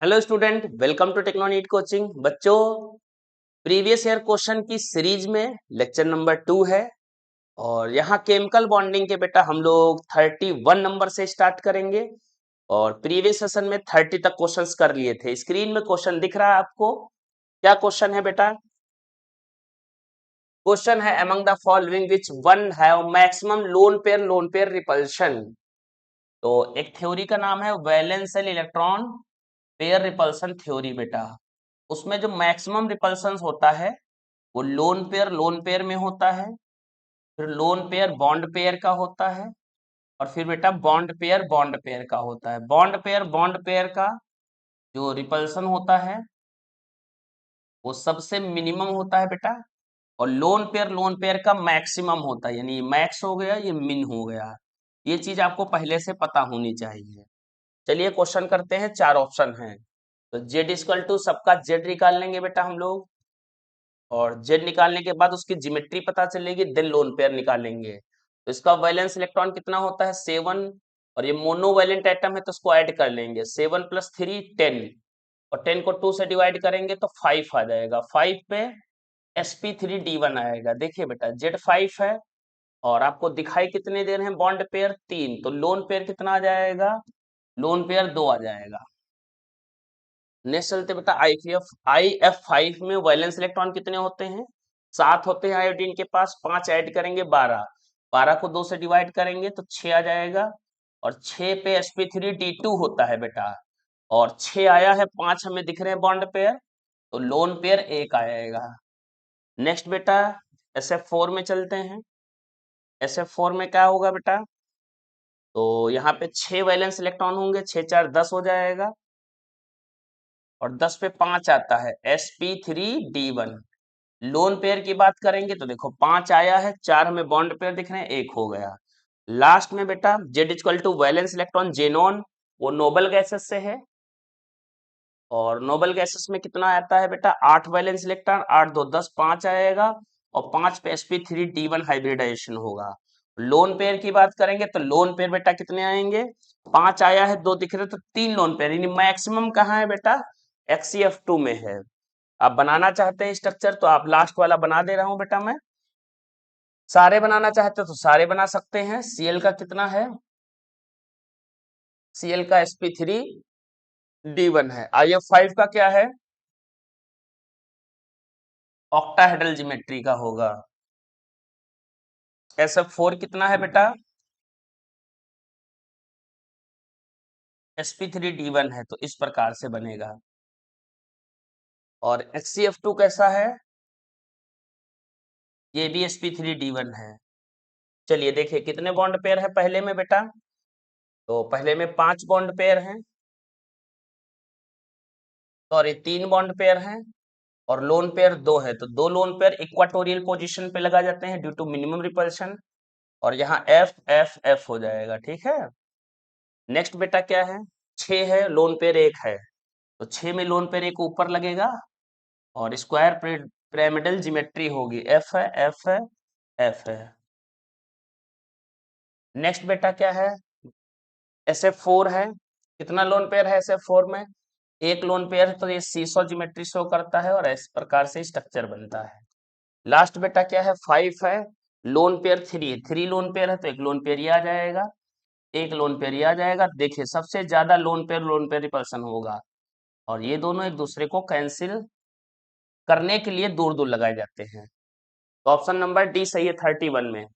Hello student, welcome to Technoneet coaching. बच्चों, previous year question की series में lecture number 2 है और यहाँ केमिकल बॉन्डिंग के बेटा हम लोग 31 नंबर से स्टार्ट करेंगे और प्रीवियस सेशन में 30 तक क्वेश्चंस कर लिए थे। स्क्रीन में क्वेश्चन दिख रहा है आपको। क्या क्वेश्चन है बेटा? क्वेश्चन है among the following which one have maximum lone pair repulsion. तो एक थ्योरी का नाम है valence and electron pair repulsion theory बेटा। उसमें जो मैक्सिमम रिपल्सन होता है वो लोन पेयर में होता है, फिर लोन पेयर बॉन्ड पेयर का होता है और फिर बेटा बॉन्ड पेयर का होता है। बॉन्ड पेयर का जो रिपल्सन होता है वो सबसे मिनिमम होता है बेटा और लोन पेयर का मैक्सिमम होता है, यानी मैक्स हो गया, ये मिन हो गया। ये चीज आपको पहले से पता होनी चाहिए। चलिए क्वेश्चन करते हैं। 4 ऑप्शन हैं, तो जेड इक्वल टू सबका जेड निकाल लेंगे बेटा हम लोग और जेड निकालने के बाद उसकी ज्योमेट्री पता चलेगी, देन लोन पेयर निकालेंगे। तो इसका वैलेंस इलेक्ट्रॉन कितना होता है 7 और ये मोनोवैलेंट एटम है तो इसको ऐड कर लेंगे। 7 + 3 10 और 10 को 2 से डिवाइड करेंगे तो 5 आ जाएगा। 5 पे sp3d1 आएगा। देखिए बेटा जेड 5 है और आपको दिखाई कितने दे रहे हैं बॉन्ड पेयर 3, तो लोन पेयर कितना आ जाएगा? लोन पेयर 2 आ जाएगा। नेक्स्ट चलते बेटा IF5 में वैलेंस इलेक्ट्रॉन कितने होते हैं? 7 होते हैं आयोडीन के पास। 5 ऐड करेंगे 12, 12 को 2 से डिवाइड करेंगे तो 6 आ जाएगा और 6 पे sp3d2 होता है बेटा और 6 आया है, 5 हमें दिख रहे हैं बॉन्ड पेयर, तो लोन पेयर 1 आएगा। नेक्स्ट बेटा SF4 में चलते हैं। SF4 में क्या होगा बेटा? तो यहाँ पे 6 वैलेंस इलेक्ट्रॉन होंगे, 6 4 10 हो जाएगा और 10 पे 5 आता है sp3d1। लोन पेयर की बात करेंगे तो देखो 5 आया है, 4 हमें बॉन्ड पेयर दिख रहे हैं, 1 हो गया। लास्ट में बेटा Z equal to valence electron xenon, वो नोबल गैसेस से है और नोबल गैसेस में कितना आता है बेटा? 8 वैलेंस इलेक्ट्रॉन, 8 2 10, 5 आएगा और 5 पे sp3d1 हाइब्रिडाइजेशन होगा। लोन पेयर की बात करेंगे तो लोन पेयर बेटा कितने आएंगे? 5 आया है, 2 दिख रहे तो 3 लोन पेयर, यानी मैक्सिमम कहाँ है बेटा? XCF2 में है। आप बनाना चाहते हैं स्ट्रक्चर तो आप लास्ट वाला बना दे रहा हूं बेटा मैं। सारे बनाना चाहते हो तो सारे बना सकते हैं। Cl का कितना है? Cl का sp3d1 है। IF5 का क्या है? ऑक्टाहेड्रल ज्योमेट्री का होगा। SF4 कितना है बेटा? sp3d1 है, तो इस प्रकार से बनेगा। और HCF2 कैसा है? ये भी sp3d1 है। चलिए देखिए कितने बॉन्ड पेयर है पहले में बेटा? तो पहले में 5 बॉन्ड पेयर हैं, सॉरी 3 बॉन्ड पेयर हैं और लोन पेयर 2 है, तो 2 लोन पेयर इक्वाटोरियल पोजीशन पे लगा जाते हैं ड्यू टू मिनिमम रिपल्शन और यहाँ एफ एफ एफ हो जाएगा। ठीक है। नेक्स्ट बेटा क्या है? 6 है, लोन पेयर 1 है, तो 6 में लोन पेयर 1 ऊपर लगेगा और स्क्वायर पिरामिडल ज्योमेट्री होगी। एफ है एफ है एफ है। नेक्स्ट बेटा क्या है? SF4 है। कितना लोन पेयर है SF4 में? 1 लोन पेयर है, तो ये सीसॉ ज्योमेट्री शो करता है और इस प्रकार से स्ट्रक्चर बनता है। लास्ट बेटा क्या है? 5 है। लोन पेयर 3 लोन पेयर है तो 1 लोन पेयर ये आ जाएगा, 1 लोन पेयर ये आ जाएगा। देखिए सबसे ज्यादा लोन पेयर रिपल्सन होगा और ये दोनों एक दूसरे को कैंसिल करने के लिए दूर दूर लगाए जाते हैं। तो ऑप्शन नंबर डी सही है 31 में।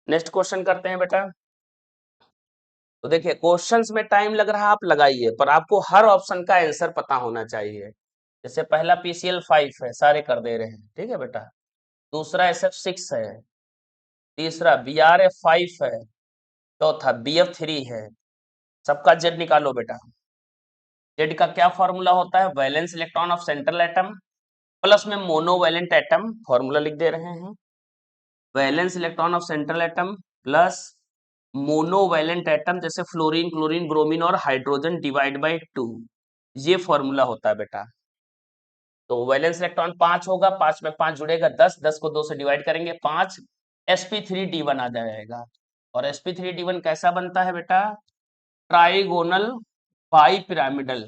नेक्स्ट क्वेश्चन करते हैं बेटा। तो देखिए क्वेश्चंस में टाइम लग रहा है, आप लगाइए, पर आपको हर ऑप्शन का आंसर पता होना चाहिए। जैसे पहला PCl5 है, सारे कर दे रहे हैं, ठीक है बेटा। दूसरा SF6 है, तीसरा BrF5 है, चौथा BF3 है। सबका जेड निकालो बेटा। जेड का क्या फॉर्मूला होता है? Valence electron of central atom plus में मोनोवैलेंट एटम, फॉर्मूला लिख दे रहे हैं। Valence electron of central atom plus monovalent atom, जैसे फ्लोरीन क्लोरीन ब्रोमीन और हाइड्रोजन डिवाइड बाय 2, ये फॉर्मूला होता है बेटा। तो वैलेंस इलेक्ट्रॉन 5 होगा, 5 में 5 जुड़ेगा 10, 10 को 2 से डिवाइड करेंगे 5, sp3d1 आ जाएगा। और sp3d1 कैसा बनता है बेटा? Trigonal bi pyramidal.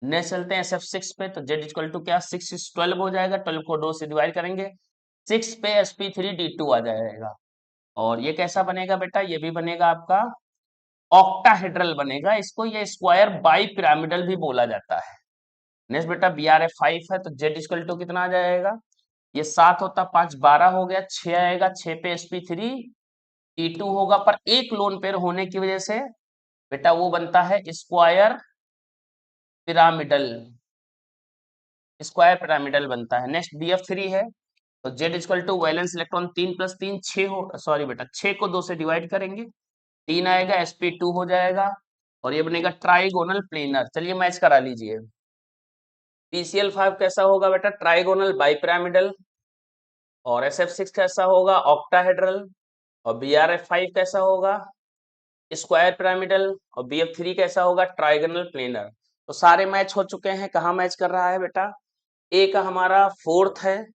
नेक्स्ट चलते हैं SF6 पे। तो Z इक्वल टू क्या, 6 is 12 हो जाएगा, 12 को 2 से डिवाइड करेंगे, 6 पे sp3d2 आ जाएगा। और ये कैसा बनेगा बेटा, ये भी बनेगा आपका ऑक्टाहेड्रल बनेगा, इसको ये स्क्वायर बाई पिरामिडल भी बोला जाता है। नेक्स्ट बेटा Br5 है, तो Z इक्वल टू कितना आ जाएगा, ये 7 होता 5 12 हो गया, 6 आएगा, 6 पे sp3d2 होगा, पर एक लोन पेयर होने की वजह से बेटा वो बनता है स्क्वायर पिरामिडल, स्क्वायर पिरामिडल बनता है। नेक्स्ट Bf3 है, तो Z equal to valence electron 3 + 3 6 हो, सॉरी बेटा 6 को 2 से डिवाइड करेंगे, 3 आएगा, sp2 हो जाएगा, और ये बनेगा ट्राइगोनल प्लेनर। चलिए मैच करा लीजिए। PCl5 कैसा होगा बेटा, ट्राइगोनल बाइपिरामिडल, और SF6 कैसा होगा, ऑक्टाहेड्रल, और Br5 कैसा होगा, स्क्वायर पिरामिडल, और Bf3 कैसा होगा, ट्राइगोनल प्लेनर। तो सारे मैच हो चुके हैं। कहाँ मैच कर रहा है बेटा, ए का हमारा फोर्थ है,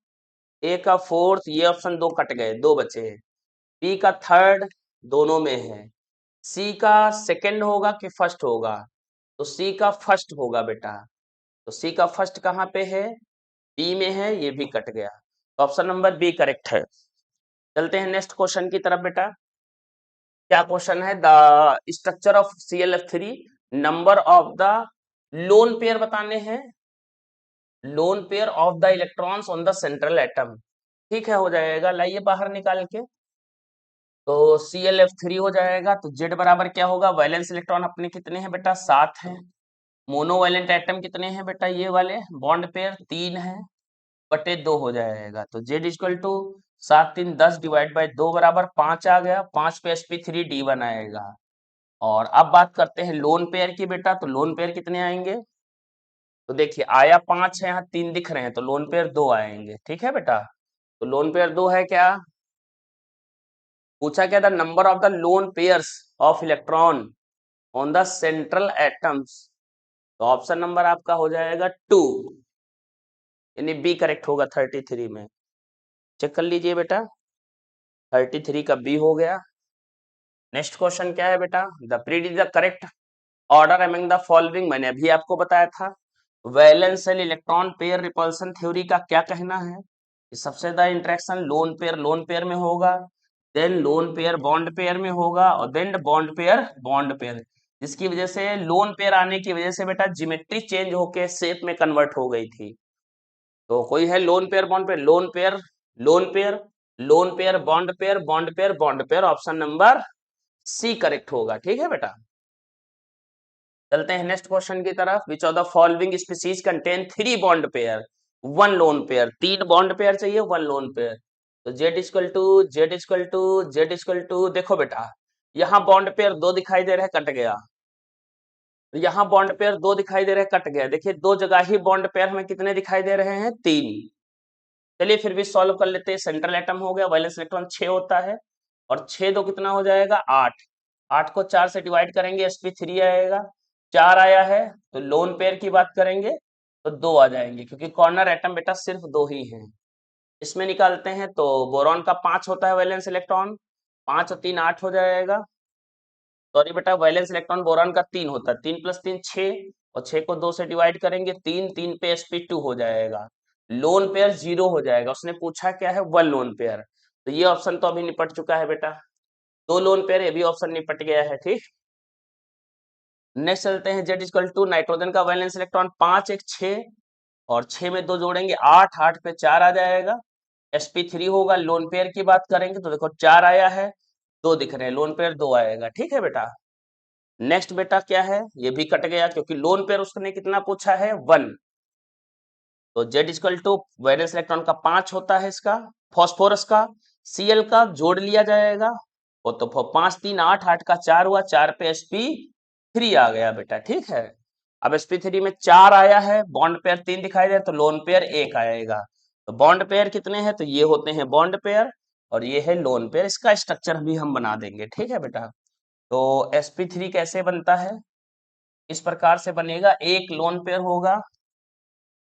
ए का फोर्थ, ये ऑप्शन दो कट गए, दो बचे हैं। बी का थर्ड, दोनों में है। सी का सेकंड होगा कि फर्स्ट होगा, तो सी का फर्स्ट होगा बेटा। तो सी का फर्स्ट कहाँ पे है, बी में है, ये भी कट गया, तो ऑप्शन नंबर बी करेक्ट है। चलते हैं नेक्स्ट क्वेश्चन की तरफ बेटा। क्या क्वेश्चन है, the structure of ClF3, number of the lone pair बताने हैं, lone pair of the electrons on the central atom. ठीक है, हो जाएगा, लाइए बाहर निकाल के। तो ClF3 हो जाएगा, तो Z बराबर क्या होगा, वैलेंस इलेक्ट्रॉन अपने कितने हैं बेटा, 7 है। मोनोवैलेंट एटम कितने हैं बेटा, ये वाले बॉन्ड पेयर 3 है, बटे 2 हो जाएगा। तो Z equal to 7 3 10 divide by 2 बराबर 5 आ गया, 5 पे sp3d1 आएगा। और अब बात करते हैं लोन पेयर की बेटा, तो लोन पेयर कितने आएंगे, तो देखिए आया 5 है, यहाँ 3 दिख रहे हैं, तो लोन पेयर 2 आएंगे। ठीक है बेटा, तो लोन पेयर 2 है क्या, पूछा क्या था, number of the lone pairs of electron on the central atoms, तो ऑप्शन नंबर आपका हो जाएगा 2, यानी बी करेक्ट होगा 33 में। चेक कर लीजिए बेटा, 33 का बी हो गया। नेक्स्ट क्वेश्चन क्या है बेटा, the period is the correct order among the following, मैंने अभी आपको बताया था। Valence shell electron pair repulsion theory का क्या कहना है, कि सबसे ज्यादा इंटरेक्शन लोन पेयर में होगा, then lone pair bond pair में होगा, और देन बॉन्ड पेयर, जिसकी वजह से लोन पेयर आने की वजह से बेटा ज्योमेट्री चेंज होके शेप में कन्वर्ट हो गई थी। तो कोई है lone pair bond pair, lone pair lone pair lone pair bond pair, bond pair bond pair, option number C correct होगा। ठीक है बेटा, चलते हैं नेक्स्ट क्वेश्चन की तरफ। विच of the following species contain 3 bond pair 1 lone pair, 3 bond pair चाहिए 1 lone pair. तो जेड इक्वल टू देखो बेटा, यहाँ बॉन्ड पेयर 2 दिखाई दे रहे हैं, कट गया, यहाँ बॉन्ड पेयर 2 दिखाई दे रहे हैं, कट गया, देखिए दो जगह ही बॉन्ड पेयर हमें कितने दिखाई दे रहे हैं, 3। चलिए फिर भी सॉल्व कर लेते हैं। सेंट्रल एटम हो गया, वैलेंस इलेक्ट्रॉन 6 होता है, और 6 दो कितना हो जाएगा, 8, 8 को 4 से डिवाइड करेंगे, sp3 आएगा, 4 आया है, तो लोन पेयर की बात करेंगे तो 2 आ जाएंगे, क्योंकि कॉर्नर एटम बेटा सिर्फ 2 ही हैं। इसमें निकालते हैं तो बोरॉन का 5 होता है वैलेंस इलेक्ट्रॉन, 5 और 3 8 हो जाएगा, सॉरी बेटा वैलेंस इलेक्ट्रॉन बोरॉन का 3 होता है, 3 + 3 6, और 6 को 2 से डिवाइड करेंगे, 3 3 पे sp2 हो जाएगा, लोन पेयर 0 हो जाएगा। उसने पूछा क्या है, 1 लोन पेयर, तो ये ऑप्शन तो अभी निपट चुका है बेटा, 2 लोन पेयर, ये भी ऑप्शन निपट गया है। ठीक, नेक्स्ट चलते हैं। जेड इक्वल टू नाइट्रोजन का वैलेंस इलेक्ट्रॉन 5 1 6, और 6 में 2 जोड़ेंगे 8, 8 पे 4 आ जाएगा, sp3 होगा। लोन पेयर की बात करेंगे तो देखो 4 आया है, 2 दिख रहे हैं, लोन पेयर 2 आएगा। ठीक है बेटा, नेक्स्ट बेटा क्या है, ये भी कट गया, क्योंकि लोन पेयर उसने कितना पूछा है, 1। तो Z equal to valence electron का 5 होता है, इसका फॉस्फोरस का, Cl का जोड़ लिया जाएगा, वो तो 5 3 8, 8 का 4 हुआ, 4 पे sp3 आ गया बेटा। ठीक है, अब sp3 में 4 आया है, बॉन्ड पेयर 3 दिखाई दे, तो लोन पेयर 1 आएगा। तो बॉन्ड पेयर कितने हैं, तो ये होते हैं बॉन्ड पेयर, और ये है लोन पेयर। इसका स्ट्रक्चर भी हम बना देंगे। ठीक है बेटा, तो sp3 कैसे बनता है, इस प्रकार से बनेगा, एक लोन पेयर होगा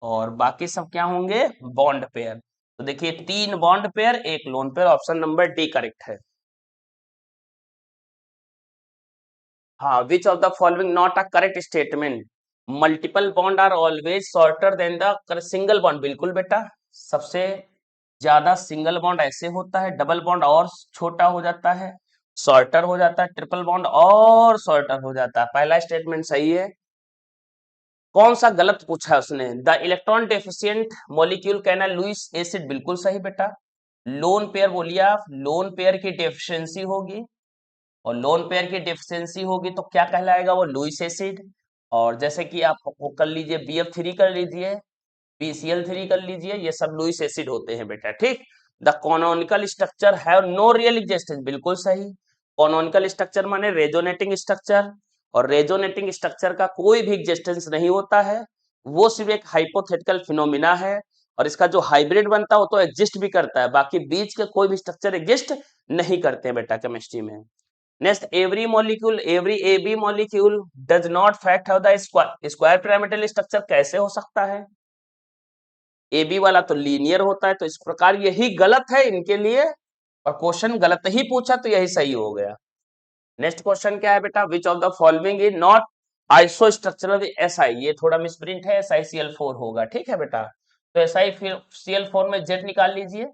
और बाकी सब क्या होंगे, बॉन्ड पेयर। तो देखिए 3 bond pair 1 lone pair, option number D correct है। हाँ, which of the following not a correct statement, multiple bond are always shorter than the single bond, बिल्कुल बेटा, सबसे ज्यादा सिंगल बॉन्ड ऐसे होता है, डबल बॉन्ड और छोटा हो जाता है, शॉर्टर हो जाता है, ट्रिपल बॉन्ड और शॉर्टर हो जाता है। पहला स्टेटमेंट सही है। कौन सा गलत पूछा है उसने? The electron deficient molecule can Lewis acid, बिल्कुल सही बेटा। लोन पेयर बोलिए आप, लोन पेयर की डेफिशिएंसी होगी, और लोन पेयर की डेफिशिएंसी होगी तो क्या कहलाएगा वो? Lewis acid. और जैसे कि आप वो कर लीजिए, BF3 कर लीजिए, BCl3 कर लीजिए, ये सब लुईस एसिड होते हैं बेटा, ठीक। The canonical structure have no real existence, बिल्कुल सही। कॉनोनिकल स्ट्रक्चर माने रेजोनेटिंग स्ट्रक्चर, और रेजोनेटिंग स्ट्रक्चर का कोई भी एग्जिस्टेंस नहीं होता है, वो सिर्फ एक हाइपोथेटिकल फिनोमिना है। और इसका जो हाइब्रिड बनता है वो तो एग्जिस्ट भी करता है, बाकी बीच के कोई भी स्ट्रक्चर एग्जिस्ट नहीं करते हैं बेटा केमिस्ट्री में। Next, every molecule, every AB molecule does not fact have the square pyramidal structure, कैसे हो सकता है? AB वाला तो लीनियर होता है, तो इस प्रकार यही गलत है इनके लिए, और क्वेश्चन गलत ही पूछा तो यही सही हो गया। नेक्स्ट क्वेश्चन क्या है बेटा? Which of the following is not isostructural SI, ये थोड़ा मिसप्रिंट है, SiCl4 होगा, ठीक है बेटा। तो SiCl4 में Z निकाल लीजिए।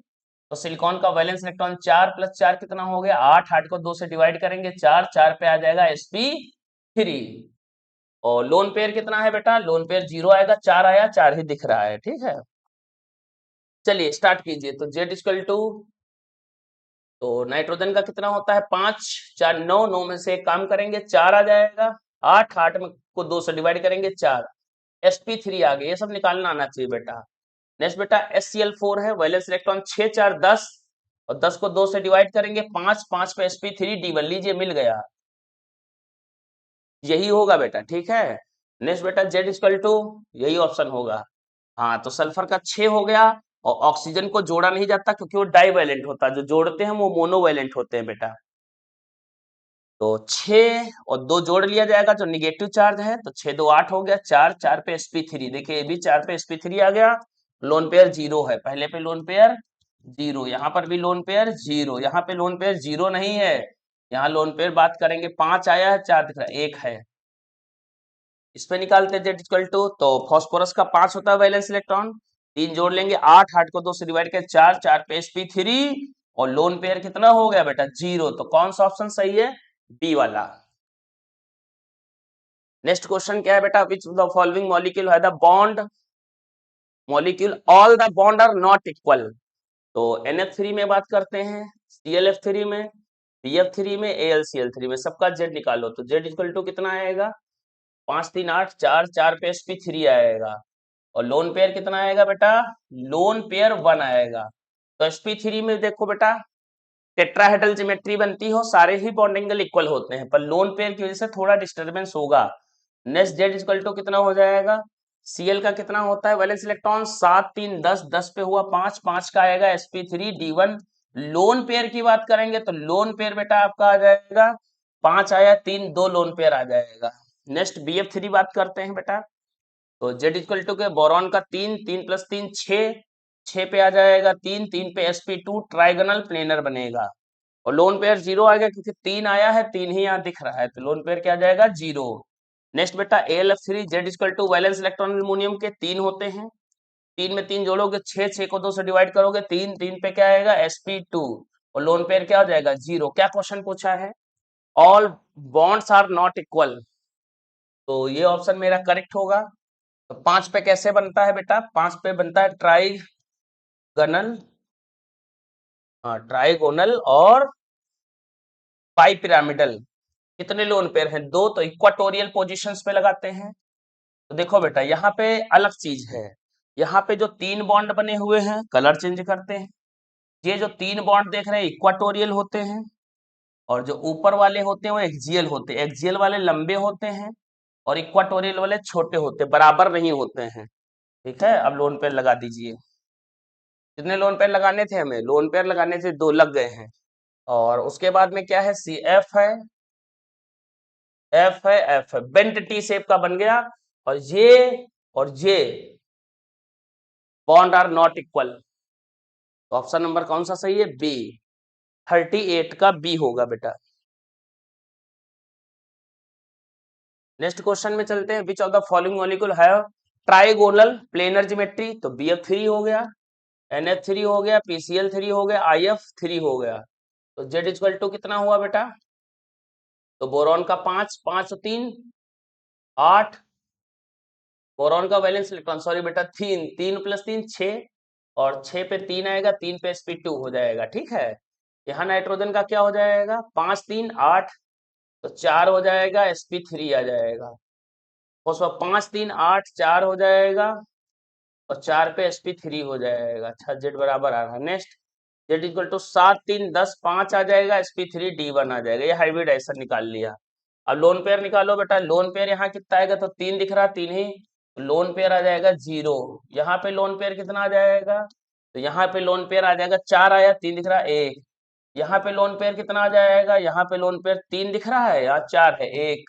तो सिलिकॉन का वैलेंस इलेक्ट्रॉन 4 + 4 कितना हो गया? 8, 8 को 2 से डिवाइड करेंगे, 4, 4 पे आ जाएगा sp3। और लोन पेयर कितना है बेटा? लोन पेयर 0 आएगा, 4 आया, 4 ही दिख रहा है, ठीक है। चलिए स्टार्ट कीजिए। तो Z इक्वल टू, तो नाइट्रोजन का कितना होता है? 5, 4, 9, 9 में से एक काम करेंगे, 4 आ जाएगा, 8, 8 में को 2 से डिवाइड करेंगे, 4, sp3 आ गया। ये सब निकालना आना चाहिए बेटा। नेक्स्ट बेटा SCl4 है, वैलेंस इलेक्ट्रॉन 6, 4, 10, और 10 को 2 से डिवाइड करेंगे, 5, 5 पे sp3 d1 लीजिए, मिल गया, यही होगा बेटा, ठीक है। नेक्स्ट बेटा Z इक्वल टू, यही ऑप्शन होगा। हाँ, तो सल्फर का 6 हो गया, और ऑक्सीजन को जोड़ा नहीं जाता क्योंकि वो डाईवैलेंट होता है, जो जोड़ते हैं वो मोनोवैलेंट होते हैं बेटा। तो 6 और 2 जोड़ लिया जाएगा जो निगेटिव चार्ज है, तो 6, 2, 8 हो गया, 4, 4 पे sp3, देखिए ये भी 4 पे sp3 आ गया। लोन पेयर 0 है, पहले पे लोन पेयर 0, यहाँ पर भी लोन पेयर 0, यहाँ पे लोन पेयर 0 नहीं है, यहाँ लोन पेयर बात करेंगे 5 आया है, 4 दिख रहा है, 1 है। इस पे निकालते हैं Z इक्वल टू, तो फॉस्फोरस का 5 होता है वैलेंस इलेक्ट्रॉन, 3 जोड़ लेंगे, 8, 8 को 2 से डिवाइड कर, 4, 4 पे sp3, और लोन पेयर कितना हो गया बेटा? 0। तो कौन सा ऑप्शन सही है? बी वाला। नेक्स्ट क्वेश्चन क्या है बेटा? विच द फॉलोइंग मॉलिक्यूल है the bond molecule all the bond are not equal. तो NF3 में बात करते हैं, ClF3 में, BF3 में, AlCl3 में, सबका Z निकालो। तो Z इक्वल टू कितना आएगा? 5, 3, 8, 4, 4 पे sp3 आएगा, और लोन पेयर कितना आएगा बेटा? लोन पेयर 1 आएगा। तो sp3 में देखो बेटा, टेट्राहेड्रल ज्योमेट्री बनती हो, सारे ही बॉन्ड एंगल इक्वल होते हैं, पर लोन पेयर की वजह से थोड़ा डिस्टरबेंस होगा। नेक्स्ट Z इक्वल टू कितना हो जाएगा? Cl का कितना होता है वैलेंस इलेक्ट्रॉन? 7, 3, 10, 10 पे हुआ 5, 5 का आएगा sp3 d1। लोन पेयर की बात करेंगे तो लोन पेयर बेटा आपका आ जाएगा, 5 आया, 3, 2 लोन पेयर आ जाएगा। नेक्स्ट BF3 बात करते हैं बेटा। तो Z इक्वल टू के बोरॉन का 3, 3 + 3 6, 6 पे आ जाएगा 3, 3 पे sp2 ट्राइगोनल प्लेनर बनेगा, और लोन पेयर 0 आ गया क्योंकि 3 आया है, 3 ही यहाँ दिख रहा है, तो लोन पेयर क्या आ जाएगा? 0। नेक्स्ट बेटा AlF3, Z equal to valence electron aluminium के 3 होते हैं, 3 में 3 जोड़ोगे 6, 6 को 2 से डिवाइड करोगे, 3, 3 पे क्या आएगा? sp2, और लोन पेयर क्या हो जाएगा? 0। क्या क्वेश्चन पूछा है? All bonds are not equal, तो ये ऑप्शन मेरा करेक्ट होगा। तो 5 पे कैसे बनता है बेटा? 5 पे बनता है ट्राइगोनल, ट्राइगोनल और पाई पिरामिडल। कितने लोन पेयर हैं? 2, तो इक्वाटोरियल पोजीशंस पे लगाते हैं। तो देखो बेटा यहाँ पे अलग चीज है, यहाँ पे जो 3 बॉन्ड बने हुए हैं, कलर चेंज करते हैं, ये जो 3 बॉन्ड देख रहे हैं इक्वाटोरियल होते हैं, और जो ऊपर वाले होते हैं वो एक्सियल होते हैं, एक्सियल वाले लंबे होते हैं, और इक्वाटोरियल वाले छोटे होते हैं, बराबर नहीं होते हैं, ठीक है। अब लोन पेयर लगा दीजिए। कितने लोन पेयर लगाने थे हमें? लोन पेयर लगाने थे 2, लग गए हैं। और उसके बाद में क्या है? CF है, F है, बेंट टी शेप का बन गया, और ये बॉन्ड आर नॉट इक्वल। तो ऑप्शन नंबर कौन सा सही है? बी, 38 का बी होगा बेटा। नेक्स्ट क्वेश्चन में चलते हैं, विच of the following molecule have trigonal planar geometry. तो BF3 हो गया, NH3 हो गया, PCl3 हो गया, IF3 हो गया। तो Z इक्वल टू कितना हुआ बेटा? तो बोरॉन का 5, 5 और 3 8, बोरॉन का वैलेंस इलेक्ट्रॉन, सॉरी बेटा 3, 3 प्लस 3 6, और 6 पे 3 आएगा, 3 पे sp2 हो जाएगा, ठीक है। यहाँ नाइट्रोजन का क्या हो जाएगा? 5 3 8, तो 4 हो जाएगा, sp3 आ जाएगा। उसमें 5 3 8 4 हो जाएगा, और 4 पे sp3 हो जाएगा। अच्छा, Z बराबर आ रहा है। नेक्स्ट, Z इक्वल टू 7 3 10 5 आ जाएगा, sp3 D1 आ जाएगा। ये हाइब्रिडाइजेशन निकाल लिया। अब लोन पेयर निकालो बेटा। लोन पेयर यहाँ कितना आएगा? तो 3 दिख रहा, 3 ही। लोन पेयर आ जाएगा 0। यहाँ पे लोन पेयर कितना आ जाएगा? तो यहाँ पे लोन पेयर आ जाएगा 4 आया, 3 दिख रहा 1। यहाँ पे लोन पेयर कितना आ जाएगा? यहाँ पे लोन पेयर 3 दिख रहा है, यहाँ 4 है 1।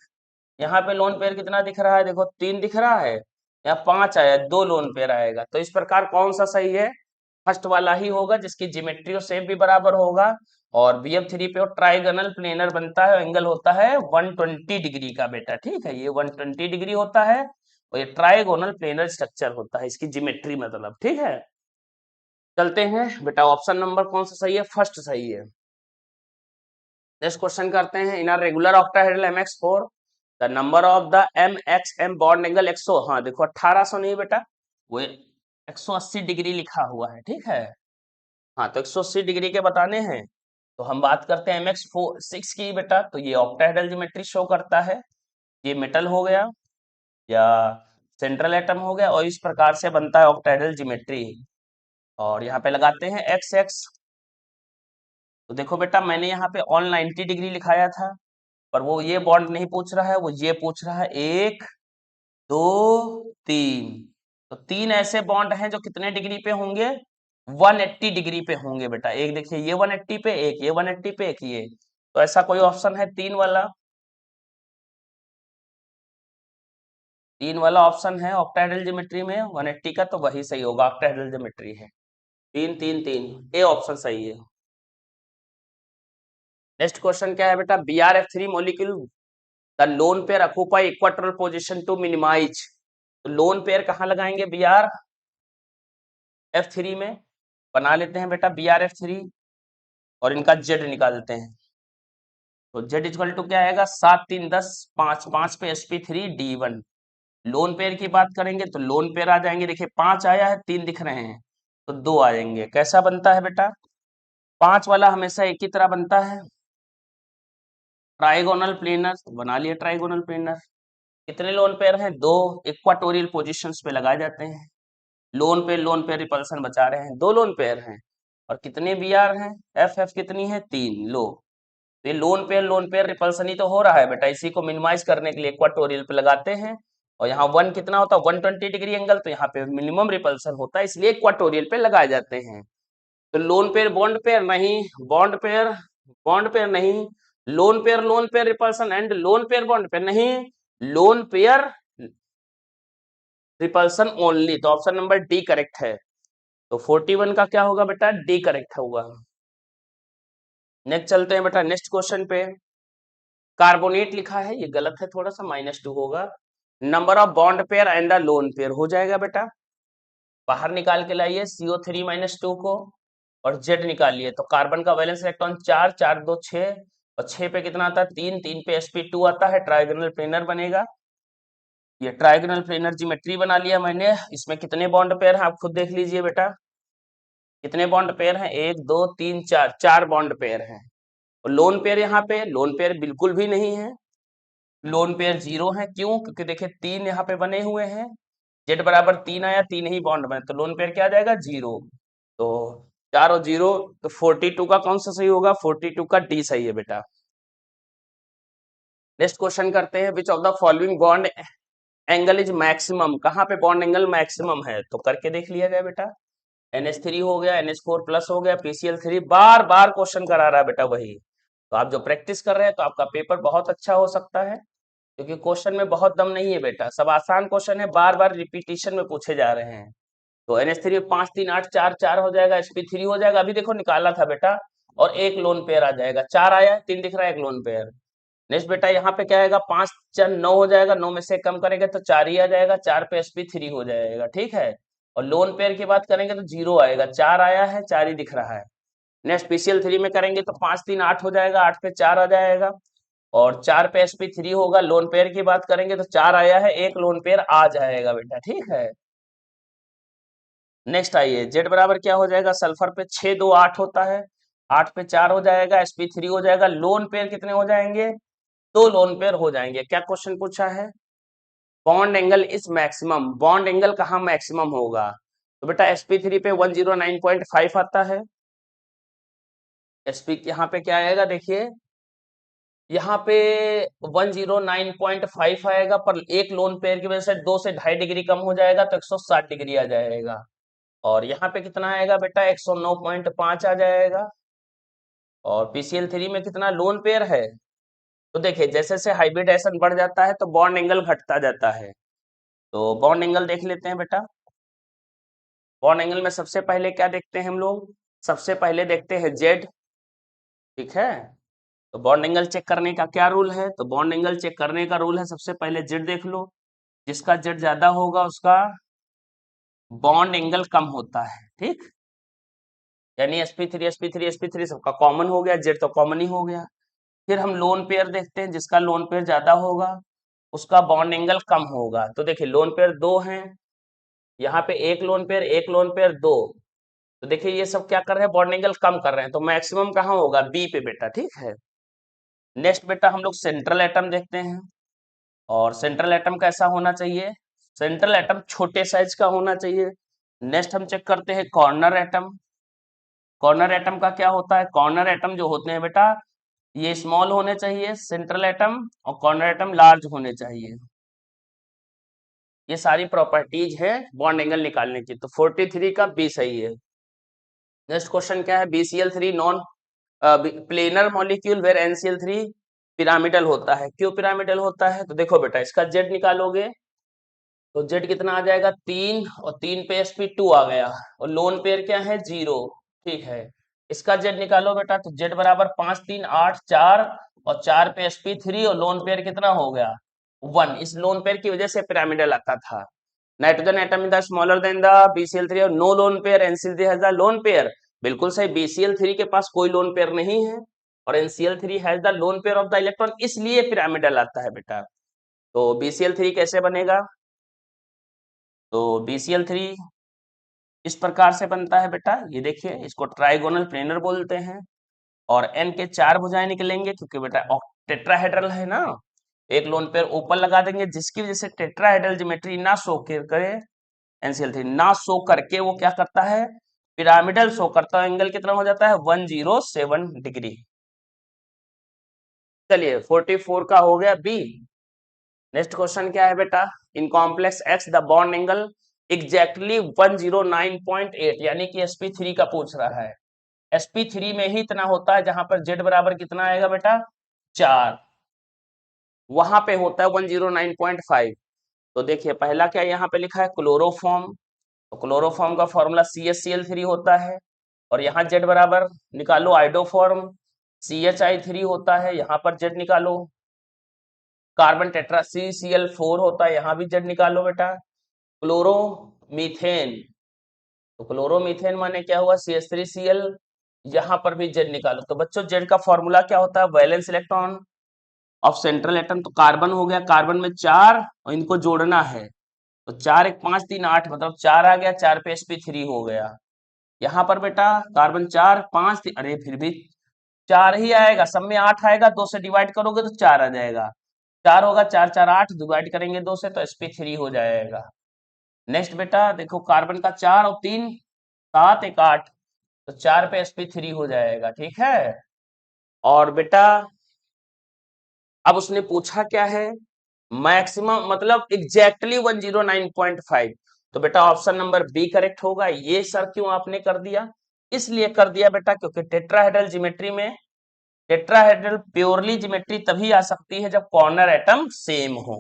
यहाँ पे लोन पेयर कितना दिख रहा है? देखो 3 दिख रहा है, यहाँ 5 आया, 2 लोन पेयर आएगा। तो इस प्रकार कौन सा सही है? फर्स्ट वाला ही होगा, जिसकी ज्योमेट्री और शेप भी बराबर होगा। और BF3 पे ट्राइगोनल प्लेनर बनता है, एंगल होता है 120 डिग्री का बेटा, ठीक है। ये 120 डिग्री होता है, और ये ट्राइगोनल प्लेनर स्ट्रक्चर होता है, इसकी ज्योमेट्री मतलब, ठीक है। चलते हैं बेटा, ऑप्शन नंबर कौन सा सही है? फर्स्ट सही है। नेक्स्ट क्वेश्चन करते हैं, इन are regular octahedral MX4 the number of the MXM bond angle 100। हाँ देखो 1800 नहीं बेटा, वो 180 डिग्री लिखा हुआ है, ठीक है। हाँ तो 180 डिग्री के बताने हैं। तो हम बात करते हैं MX6 की बेटा। तो ये ऑक्टाहेड्रल ज्योमेट्री शो करता है। ये मेटल हो गया या सेंट्रल एटम हो गया, और इस प्रकार से बनता है ऑक्टाहेड्रल ज्योमेट्री। और यहाँ पे लगाते हैं XX। तो देखो बेटा, मैंने यहाँ पे ऑन 90 डिग्री लिखाया था, पर वो ये बॉन्ड नहीं पूछ रहा है, वो ये पूछ रहा है 1 2 3। तो 3 ऐसे बॉन्ड हैं जो कितने डिग्री पे होंगे? 180 डिग्री पे होंगे बेटा। एक देखिए ये 180 पे, एक ये 180 पे, एक ये। तो ऐसा कोई ऑप्शन है 3 वाला? 3 वाला ऑप्शन है ऑक्टाहेड्रल ज्योमेट्री में 180 का, तो वही सही होगा, ऑक्टाहेड्रल ज्योमेट्री है। 3 3 3, ए ऑप्शन सही है। नेक्स्ट क्वेश्चन क्या है बेटा? BrF3 molecule the lone pair occupy equatorial position to minimise. तो लोन पेयर कहाँ लगाएंगे? BrF3 में बना लेते हैं बेटा, BrF3, और इनका Z निकालते हैं। तो Z इक्वल टू क्या आएगा? 7 3 10 5, 5 पे sp3 D1। लोन पेयर की बात करेंगे तो लोन पेयर आ जाएंगे, देखिए 5 आया है, 3 दिख रहे हैं, तो 2 आ जाएंगे। कैसा बनता है बेटा? 5 वाला हमेशा एक ही तरह बनता है, ट्राइगोनल प्लेनर। तो बना लिया ट्राइगोनल प्लेनर। कितने लोन पेयर हैं? 2। इक्वाटोरियल पोजीशंस पे लगाए जाते हैं। लोन पेयर रिपल्सन बचा रहे हैं, 2 लोन पेयर हैं। और कितने BR हैं? FF कितनी है? 3 लो। तो ये लोन पेयर रिपल्सन ही तो हो रहा है बेटा। इसी को मिनिमाइज करने के लिए इक्वाटोरियल पे लगाते हैं। और यहाँ 1 कितना होता है? 120 डिग्री एंगल, तो यहाँ पे मिनिमम रिपल्सन होता है, इसलिए इक्वाटोरियल पे लगाए जाते हैं। तो लोन पेयर बॉन्ड पेयर नहीं, बॉन्ड पेयर नहीं, lone pair repulsion and loan pair bond pair नहीं, लोन पेयर रिपल्सन ओनली। तो ऑप्शन नंबर डी करेक्ट है। तो 41 का क्या होगा बेटा? डी करेक्ट होगा। नेक्स्ट चलते हैं बेटा, नेक्स्ट क्वेश्चन पे। कार्बोनेट लिखा है, ये गलत है, थोड़ा सा -2 होगा। Number of bond pair and the lone pair हो जाएगा बेटा। बाहर निकाल के लाइए CO3 - 2 को, और Z निकालिए। तो कार्बन का वैलेंस इलेक्ट्रॉन 4 4 2 6, और 6 पे कितना आता है? 3, 3 पे sp2 आता है, ट्राइगोनल प्लेनर बनेगा। ये ट्राइगोनल प्लेनर ज्योमेट्री बना लिया मैंने। इसमें कितने बॉन्ड पेयर हैं आप खुद देख लीजिए बेटा। कितने बॉन्ड पेयर हैं? 1 2 3 4, 4 बॉन्ड पेयर हैं। और लोन पेयर, यहाँ पे लोन पेयर बिल्कुल भी नहीं है, लोन पेयर 0 है। क्यों? क्योंकि देखिए 3 यहाँ पे बने हुए हैं, Z बराबर 3 आया, 3 ही बॉन्ड बने, तो लोन पेयर क्या आ जाएगा? 0। तो 4 और 0, तो 42 का कौन सा सही होगा? 42 का डी सही है बेटा। नेक्स्ट क्वेश्चन करते हैं, विच of the following bond angle is maximum. कहाँ पे बॉन्ड एंगल मैक्सिमम है? तो करके देख लिया जाए बेटा। NH3 हो गया, NH4 प्लस हो गया, PCl3, बार बार क्वेश्चन करा रहा है बेटा वही। तो आप जो प्रैक्टिस कर रहे हैं तो आपका पेपर बहुत अच्छा हो सकता है, क्योंकि क्वेश्चन में बहुत दम नहीं है बेटा, सब आसान क्वेश्चन है, बार बार रिपीटिशन में पूछे जा रहे हैं। तो NH3 में 5 3 8 4 4 हो जाएगा, sp3 हो जाएगा, अभी देखो निकाला था बेटा, और एक लोन पेयर आ जाएगा, 4 आया है, 3 दिख रहा है, एक लोन पेयर। नेक्स्ट बेटा यहाँ पे क्या आएगा, 5 4 9 हो जाएगा, 9 में से कम करेंगे तो 4 ही आ जाएगा, 4 पे sp3 हो जाएगा, ठीक है। और लोन पेयर की बात करेंगे तो 0 आएगा, 4 आया है, 4 ही दिख रहा है। नेक्स्ट pcl3 में करेंगे तो 5 3 8 हो जाएगा, 8 पे 4 आ जाएगा, और 4 पे sp3 होगा। लोन पेयर की बात करेंगे तो 4 आया है, एक लोन पेयर आ जाएगा बेटा, ठीक है। नेक्स्ट आइए, जेड बराबर क्या हो जाएगा, सल्फर पे 6 2 8 होता है, 8 पे 4 हो जाएगा, sp3 हो जाएगा। लोन पेयर कितने हो जाएंगे, 2 लोन पेयर हो जाएंगे। क्या क्वेश्चन पूछा है, bond angle is maximum, bond angle कहाँ मैक्सिमम होगा, तो बेटा sp3 पे 109.5 आता है। sp यहाँ पे क्या आएगा, देखिए यहाँ पे 109.5 आएगा, पर एक लोन पेयर की वजह से 2 से 2.5 डिग्री कम हो जाएगा तो 160 डिग्री आ जाएगा। और यहाँ पे कितना आएगा बेटा, 109.5 आ जाएगा। और pcl3 में कितना लोन पेयर है, तो देखिए जैसे जैसे हाइब्रिडाइजेशन बढ़ जाता है तो बॉन्ड एंगल घटता जाता है। तो बॉन्ड एंगल देख लेते हैं बेटा। बॉन्ड एंगल में सबसे पहले क्या देखते हैं हम लोग, सबसे पहले देखते हैं जेड, ठीक है। तो बॉन्ड एंगल चेक करने का क्या रूल है, तो बॉन्ड एंगल चेक करने का रूल है, सबसे पहले जेड देख लो, जिसका जेड ज्यादा होगा उसका बॉन्ड एंगल कम होता है, ठीक। यानी sp3 सबका कॉमन हो गया, जेड तो कॉमन ही हो गया। फिर हम लोन पेयर देखते हैं, जिसका लोन पेयर ज्यादा होगा उसका बॉन्ड एंगल कम होगा। तो देखिए लोन पेयर दो हैं, यहाँ पे एक लोन पेयर दो, तो देखिए ये सब क्या कर रहे हैं, बॉन्ड एंगल कम कर रहे हैं, तो मैक्सिमम कहाँ होगा, बी पे बेटा, ठीक है। नेक्स्ट बेटा हम लोग सेंट्रल एटम देखते हैं, और सेंट्रल एटम कैसा होना चाहिए, सेंट्रल एटम छोटे साइज का होना चाहिए। नेक्स्ट हम चेक करते हैं कॉर्नर एटम। कॉर्नर एटम का क्या होता है, कॉर्नर एटम जो होते हैं बेटा ये स्मॉल होने चाहिए सेंट्रल एटम, और कॉर्नर एटम लार्ज होने चाहिए। ये सारी प्रॉपर्टीज है बॉन्ड एंगल निकालने की, तो 43 का बी सही है। नेक्स्ट क्वेश्चन क्या है, BCl3 non planar molecule where NCl3 pyramidal होता है, क्यों पिरामिडल होता है, तो देखो बेटा इसका जेड निकालोगे तो जेड कितना आ जाएगा, 3, और 3 पे sp2 आ गया, और लोन पेयर क्या है, 0, ठीक है। इसका जेड निकालो बेटा, तो जेड बराबर 5 3 8 4, और 4 पे sp3, और लोन पेयर कितना हो गया, 1। इस लोन पेयर की वजह से पिरामिडल आता था। Nitrogen atom in the smaller than the BCl3 और no lone pair, NCl3 has the lone pair, बिल्कुल सही। BCl3 के पास कोई लोन पेयर नहीं है, और NCl3 has the lone pair of the electron, इसलिए पिरामिडल आता है बेटा। तो BCl3 कैसे बनेगा, तो BCl3 इस प्रकार से बनता है बेटा, ये देखिए इसको ट्राइगोनल प्लेनर बोलते हैं, और N के 4 भुजाएं निकलेंगे, क्योंकि बेटा टेट्राहेड्रल है ना, एक लोन पेयर ऊपर लगा देंगे, जिसकी वजह से टेट्राहेड्रल ज्योमेट्री ना शो करे, NCl3 ना शो करके वो क्या करता है, पिरामिडल शो करता है। एंगल कितना हो जाता है, 107 डिग्री। चलिए 44 का हो गया बी। नेक्स्ट क्वेश्चन क्या है बेटा, in complex x the bond angle exactly 109.8, यानी कि sp3 का पूछ रहा है। sp3 में ही इतना होता है जहां पर z बराबर कितना आएगा बेटा, 4, वहां पे होता है 109.5। तो देखिए पहला क्या यहाँ पे लिखा है, क्लोरोफॉर्म, तो क्लोरोफॉर्म का फॉर्मूला CHCl3 होता है, और यहाँ z बराबर निकालो आइडोफॉर्म, CHI3 होता है, यहाँ पर z निकालो। कार्बन टेट्रा CCl4 होता है, यहाँ भी z निकालो बेटा। क्लोरोमीथेन, तो क्लोरोमीथेन माने क्या हुआ, CH3Cl, यहाँ पर भी z निकालो। तो बच्चों z का फॉर्मूला क्या होता है, valence electron of central atom, तो कार्बन हो गया, कार्बन में 4 और इनको जोड़ना है, तो 4 1 5 3 8, मतलब 4 आ गया, 4 पे sp3 हो गया। यहाँ पर बेटा कार्बन 4 5 3, अरे फिर भी 4 ही आएगा, सब में 8 आएगा, 2 से डिवाइड करोगे तो 4 आ जाएगा, 4 होगा, 4 4 8, डिवाइड करेंगे 2 से तो sp3 हो जाएगा। नेक्स्ट बेटा देखो कार्बन का 4 और 3 7 1 8, तो 4 पे sp3 हो जाएगा, ठीक है। और बेटा अब उसने पूछा क्या है, मैक्सिमम मतलब एग्जैक्टली 109.5, तो बेटा ऑप्शन नंबर बी करेक्ट होगा। ये सर क्यों आपने कर दिया, इसलिए कर दिया बेटा क्योंकि टेट्राहेड्रल ज्योमेट्री में, टेट्राहेड्रल प्योरली ज्योमेट्री तभी आ सकती है जब कॉर्नर एटम सेम हो।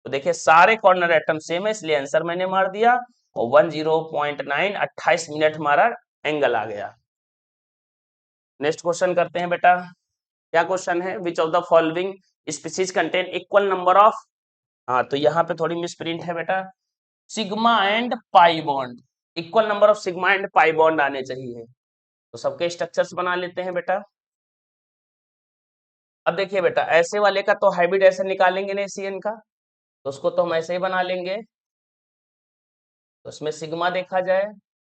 तो देखिए सारे कॉर्नर एटम सेम है, इसलिए आंसर मैंने मार दिया, और 10.9 28 मिनट हमारा एंगल आ गया। नेक्स्ट क्वेश्चन करते हैं बेटा, क्या क्वेश्चन है, which of the following species contain equal number of, हाँ तो यहाँ पे थोड़ी मिस प्रिंट है बेटा, sigma and pi bond, equal number of sigma and pi bond आने चाहिए। तो सबके स्ट्रक्चर्स बना लेते हैं बेटा। अब देखिए बेटा, ऐसे वाले का तो हाइब्रिड ऐसे निकालेंगे नहीं सीएन का, तो उसको तो हम ऐसे ही बना लेंगे। तो उसमें सिग्मा देखा जाए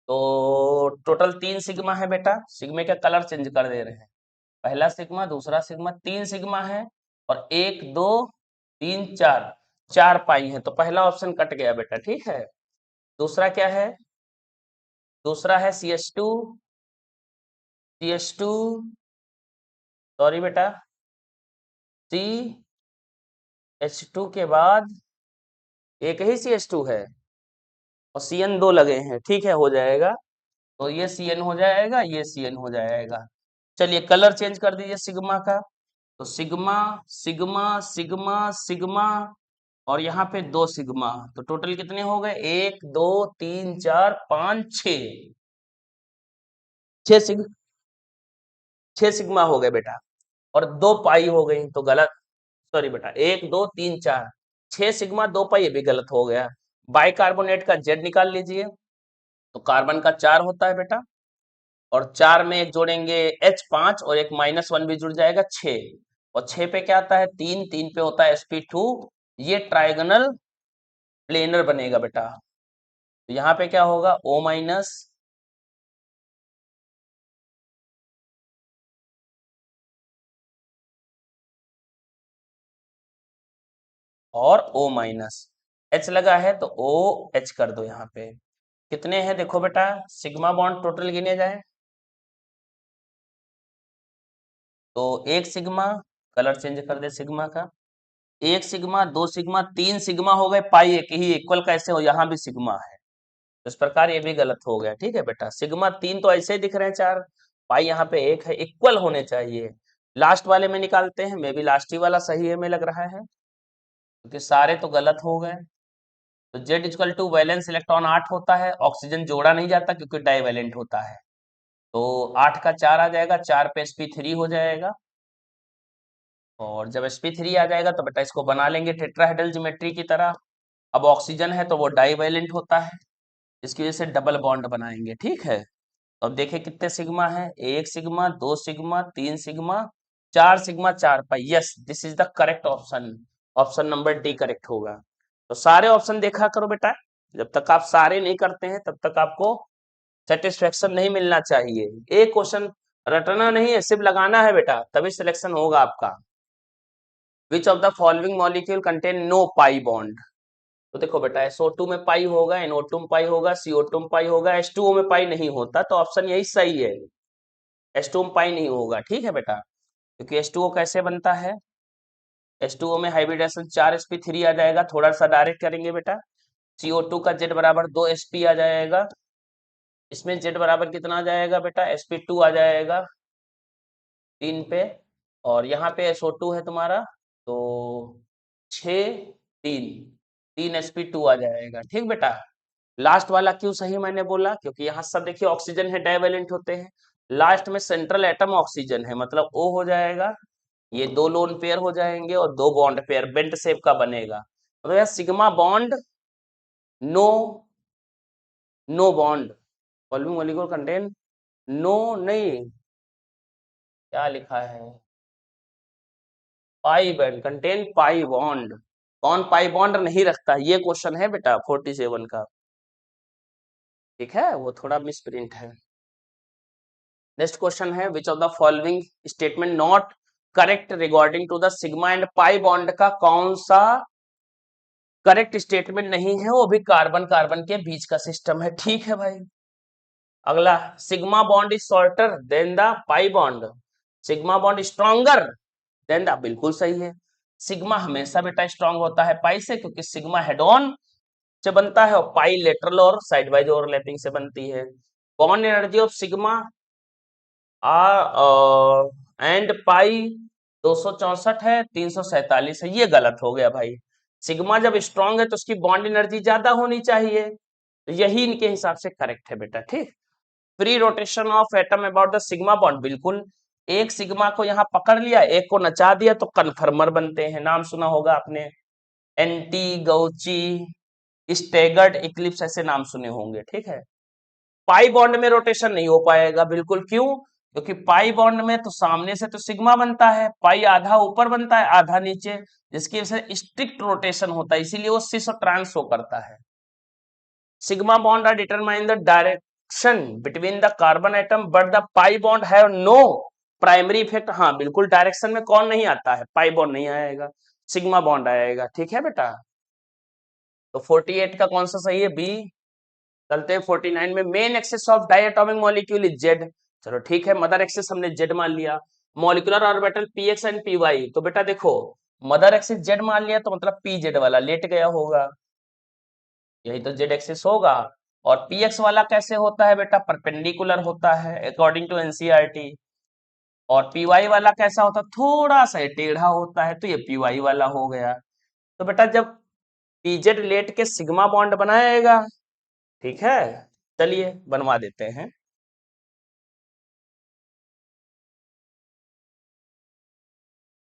तो टोटल 3 सिग्मा है बेटा, सिग्मे का कलर चेंज कर दे रहे हैं, पहला सिग्मा, दूसरा सिग्मा, 3 सिग्मा है, और 1 2 3 4, 4 पाई है, तो पहला ऑप्शन कट गया बेटा, ठीक है। दूसरा क्या है, दूसरा है CH2, CH2, सॉरी बेटा, CH2 के बाद एक ही CH2 है और CN 2 लगे हैं, ठीक है, हो जाएगा। तो ये CN हो जाएगा, ये CN हो जाएगा। चलिए कलर चेंज कर दीजिए सिग्मा का, तो सिग्मा सिग्मा सिग्मा सिग्मा, और यहाँ पे 2 सिग्मा, तो टोटल कितने हो गए, 1 2 3 4 5 6, 6 सिग्मा हो गए बेटा, और 2 पाई हो गई, तो गलत, सॉरी बेटा, 1 2 3 4, 6 सिग्मा 2 पाई, ये भी गलत हो गया। बाइकार्बोनेट का जेड निकाल लीजिए, तो कार्बन का 4 होता है बेटा, और 4 में एक जोड़ेंगे H5 और एक -1 भी जुड़ जाएगा 6, और 6 पे क्या आता है 3, 3 पे होता है sp2, ये ट्राइगोनल प्लेनर बनेगा बेटा। तो यहाँ पे क्या होगा, O माइनस, और O माइनस, H लगा है तो OH कर दो, यहाँ पे कितने हैं देखो बेटा, सिग्मा बॉन्ड टोटल गिने जाए तो 1 सिग्मा, कलर चेंज कर दे सिग्मा का, 1 सिग्मा 2 सिग्मा 3 सिग्मा हो गए, पाई एक ही, इक्वल कैसे हो, यहाँ भी सिग्मा है, इस प्रकार ये भी गलत हो गया, ठीक है बेटा। सिग्मा 3 तो ऐसे ही दिख रहे हैं 4, पाई यहाँ पे 1 है, इक्वल होने चाहिए। लास्ट वाले में निकालते हैं, मे भी लास्ट ही वाला सही है, में लग रहा है, क्योंकि सारे तो गलत हो गए। तो Z equal to valence electron 8 होता है, ऑक्सीजन जोड़ा नहीं जाता क्योंकि डाइवैलेंट होता है, तो 8 का 4 आ जाएगा, 4 पे sp3 हो जाएगा, और जब sp3 आ जाएगा तो बेटा इसको बना लेंगे टेट्राहेड्रल ज्योमेट्री की तरह। अब ऑक्सीजन है तो वो डाइवैलेंट होता है, इसकी वजह से डबल बॉन्ड बनाएंगे, ठीक है। तो अब देखिए कितने सिग्मा है, 1 sigma 2 sigma 3 sigma 4 sigma 4 pi, yes this is the correct option, option number D correct होगा। तो सारे ऑप्शन देखा करो बेटा, जब तक आप सारे नहीं करते हैं तब तक आपको सेटिस्फेक्शन नहीं मिलना चाहिए। एक क्वेश्चन रटना नहीं है, सिर्फ लगाना है बेटा, तभी सिलेक्शन होगा आपका। Which of the following molecule contain no pi bond, तो देखो बेटा SO2 में पाई होगा, NO2 में पाई होगा, CO2 में पाई होगा, H2O में पाई नहीं होता, तो ऑप्शन यही सही है, H2O में पाई नहीं होगा, ठीक है बेटा। क्योंकि H2O कैसे बनता है, H2O में हाइब्रिडेशन 4sp3 आ जाएगा, थोड़ा सा डायरेक्ट करेंगे बेटा, CO2 का Z बराबर 2sp आ जाएगा, इसमें Z बराबर कितना आ जाएगा बेटा, sp2 आ जाएगा 3 पे, और यहाँ पे SO2 है तुम्हारा, तो 6 3, 3sp2 आ जाएगा, ठीक बेटा। लास्ट वाला क्यों सही मैंने बोला, क्योंकि यहाँ सब देखिए ऑक्सीजन है, डाइवेलेंट होते हैं, लास्ट में सेंट्रल एटम ऑक्सीजन है, मतलब O हो जाएगा, ये 2 लोन पेयर हो जाएंगे और 2 बॉन्ड पेयर बेंट शेप का बनेगा, मतलब यह sigma bond, no, no bond, following molecule contain, no नहीं, क्या लिखा है, pi bond contain pi bond, कौन पाई बॉन्ड नहीं रखता, ये क्वेश्चन है बेटा 47 का, ठीक है, वो थोड़ा मिस प्रिंट है। नेक्स्ट क्वेश्चन है, which of the following statement not correct regarding to the sigma and pi bond का कौन सा करेक्ट स्टेटमेंट नहीं है, वो भी कार्बन कार्बन के बीच का सिस्टम है, ठीक है भाई। अगला, sigma bond is shorter than the pi bond, sigma bond stronger than the, बिल्कुल सही है, सिग्मा हमेशा बेटा स्ट्रांग होता है पाई से, क्योंकि सिग्मा हेड ऑन से बनता है और पाई लेटरल और साइड वाइज ओवरलैपिंग से बनती है। Bond energy of sigma and पाई 264 है, 347 है, ये गलत हो गया भाई, सिग्मा जब स्ट्रांग है तो उसकी बॉन्ड एनर्जी ज्यादा होनी चाहिए, तो यही इनके हिसाब से करेक्ट है बेटा, ठीक। Free rotation of atom about the sigma bond, बिल्कुल एक सिग्मा को यहाँ पकड़ लिया, एक को नचा दिया, तो कन्फर्मर बनते हैं। नाम सुना होगा आपने, एंटी गौची, स्टेगर्ड इक्लिप्स, ऐसे नाम सुने होंगे। ठीक है, पाई बॉन्ड में रोटेशन नहीं हो पाएगा, बिल्कुल। क्यों? क्योंकि पाई बॉन्ड में तो सामने से तो सिग्मा बनता है, पाई आधा ऊपर बनता है आधा नीचे, जिसकी वजह से स्ट्रिक्ट रोटेशन होता है, इसीलिए वो सिस और ट्रांस शो करता है। Sigma bond are determine the direction between the carbon atom, but the pi bond have no primary effect. हाँ बिल्कुल, डायरेक्शन में कौन नहीं आता है? पाई बॉन्ड नहीं आएगा, सिग्मा बॉन्ड आएगा। ठीक है बेटा, तो 48 का कौन सा सही है? बी। चलते हैं 49 में। Main axis of diatomic molecule is Z. चलो ठीक है, मदर एक्सिस हमने जेड मान लिया। Molecular orbital P X and P Y, तो बेटा देखो, मदर एक्सिस जेड मान लिया तो मतलब पी जेड वाला लेट गया होगा, यही तो जेड एक्सिस होगा। और पी एक्स वाला कैसे होता है बेटा? परपेंडिकुलर होता है अकॉर्डिंग टू एनसीईआरटी। और पी वाई वाला कैसा होता है? थोड़ा सा टेढ़ा होता है, तो ये पी वाई वाला हो गया। तो बेटा जब पीजेड लेट के सिग्मा बॉन्ड बनाएगा, ठीक है, चलिए बनवा देते हैं।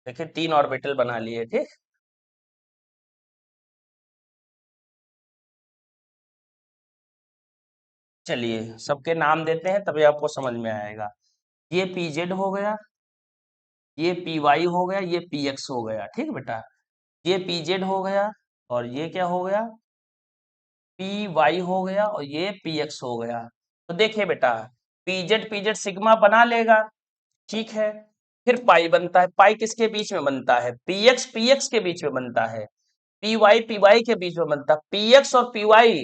देखिए 3 ऑर्बिटल बना लिए, ठीक। चलिए सबके नाम देते हैं, तभी आपको समझ में आएगा। ये पीजेड हो गया, ये पी वाई हो गया, ये पी एक्स हो गया, ठीक बेटा। ये पीजेड हो गया, और ये क्या हो गया? पी वाई हो गया, और ये पी एक्स हो गया। तो देखिए बेटा, पीजेड पीजेड सिग्मा बना लेगा, ठीक है। फिर पाई बनता है, पाई किसके बीच में बनता है? पी एक्स के बीच में बनता है। पी वाई के बीच में बनता है। पी एक्स और पी वाई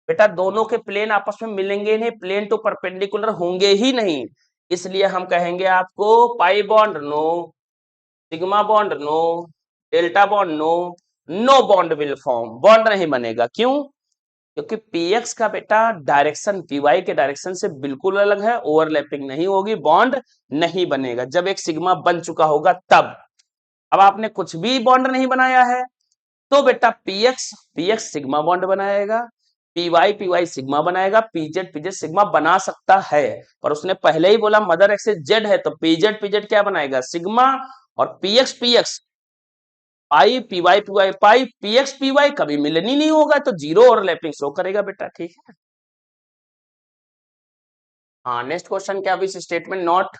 बेटा दोनों के प्लेन आपस में मिलेंगे नहीं, प्लेन टू परपेंडिकुलर होंगे ही नहीं। इसलिए हम कहेंगे आपको pi bond no, sigma bond no, delta bond no, no bond will form, bond नहीं बनेगा। क्यों? क्योंकि px का बेटा डायरेक्शन py के डायरेक्शन से बिल्कुल अलग है, ओवरलैपिंग नहीं होगी, बॉन्ड नहीं बनेगा। जब एक सिग्मा बन चुका होगा तब। अब आपने कुछ भी बॉन्ड नहीं बनाया है, तो बेटा px सिग्मा बॉन्ड बनाएगा, py सिग्मा बनाएगा, pz सिग्मा बना सकता है। पर उसने पहले ही बोला मदर एक्सिस जेड है, तो pz क्या बनाएगा? सिग्मा। और px पाई px py कभी मिलन ही नहीं होगा, तो जीरो ओवरलैपिंग शो करेगा बेटा, ठीक है। हाँ नेक्स्ट क्वेश्चन क्या? Which statement not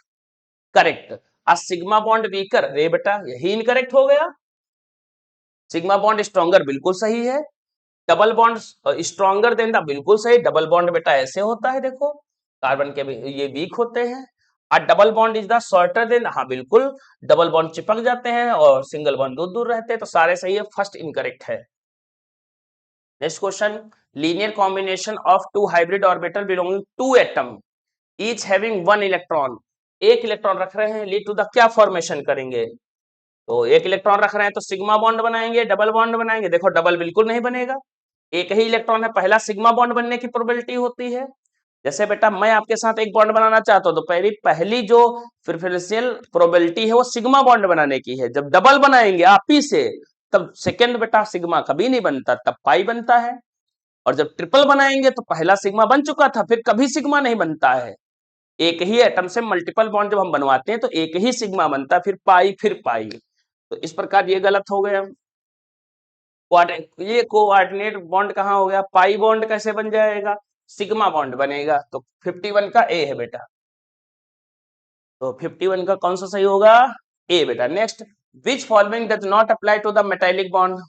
correct? A sigma bond weaker, रे बेटा यही इनकरेक्ट हो गया। सिग्मा बॉन्ड स्ट्रॉन्गर बिल्कुल सही है। Double bond stronger than the, बिल्कुल सही। डबल बॉन्ड बेटा ऐसे होता है, देखो कार्बन के ये वीक होते हैं। और double bond is the shorter than, हाँ बिल्कुल, डबल बॉन्ड चिपक जाते हैं और सिंगल बॉन्ड दूर दूर रहते हैं, तो सारे सही है, फर्स्ट इनकरेक्ट है। Next question, linear combination of two hybrid orbital belonging to atom each having one electron, एक इलेक्ट्रॉन रख रहे हैं, लीड टू द क्या फॉर्मेशन करेंगे? तो एक इलेक्ट्रॉन रख रहे हैं तो सिग्मा बॉन्ड बनाएंगे, डबल बॉन्ड बनाएंगे। देखो डबल बिल्कुल नहीं बनेगा, एक ही इलेक्ट्रॉन है, पहला सिग्मा बॉन्ड बनने की प्रोबेबिलिटी होती है। जैसे बेटा मैं आपके साथ एक बॉन्ड बनाना चाहता हूं, तो पहली पहली जो प्रेफरेंशियल प्रोबेबिलिटी है वो सिग्मा बॉन्ड बनाने की है। जब डबल बनाएंगे आप ही से, तब सेकेंड बेटा सिग्मा कभी नहीं बनता, तब पाई बनता है। और जब ट्रिपल बनाएंगे तो पहला सिग्मा बन चुका था, फिर कभी सिग्मा नहीं बनता है। एक ही एटम से मल्टीपल बॉन्ड जब हम बनवाते हैं तो एक ही सिग्मा बनता है, फिर पाई। तो इस प्रकार ये गलत हो गया। ये कोऑर्डिनेट बॉन्ड कहाँ हो गया? पाई बॉन्ड कैसे बन जाएगा? सिग्मा बॉन्ड बनेगा। तो 51 का ए है बेटा, तो 51 का कौन सा सही होगा? ए बेटा। Next, which following does not apply to the metallic bond?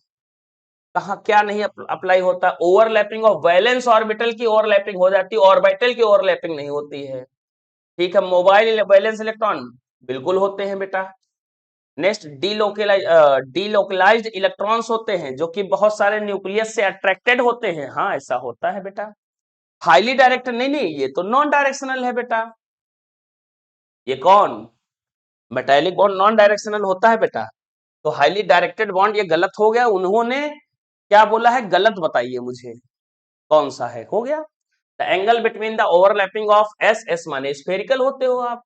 कहा क्या नहीं अप्लाई होता? ओवरलैपिंग ऑफ वैलेंस ऑर्बिटल की ओवरलैपिंग हो जाती है, ऑर्बिटल की ओवरलैपिंग नहीं होती है, ठीक है। मोबाइल वैलेंस इलेक्ट्रॉन बिल्कुल होते हैं बेटा। नेक्स्ट, डीलोकलाइज्ड इलेक्ट्रॉन्स होते हैं जो कि बहुत सारे न्यूक्लियस से अट्रैक्टेड होते हैं, हाँ ऐसा होता है बेटा। हाईली डायरेक्टेड नहीं नहीं, ये तो नॉन डायरेक्शनल है बेटा। ये कौन? मेटालिक बॉन्ड नॉन डायरेक्शनल होता है बेटा। तो हाईली डायरेक्टेड बॉन्ड ये गलत हो गया, उन्होंने क्या बोला है? गलत बताइए मुझे कौन सा है। हो गया। The angle between the overlapping of S, S माने स्फेरिकल होते हो आप,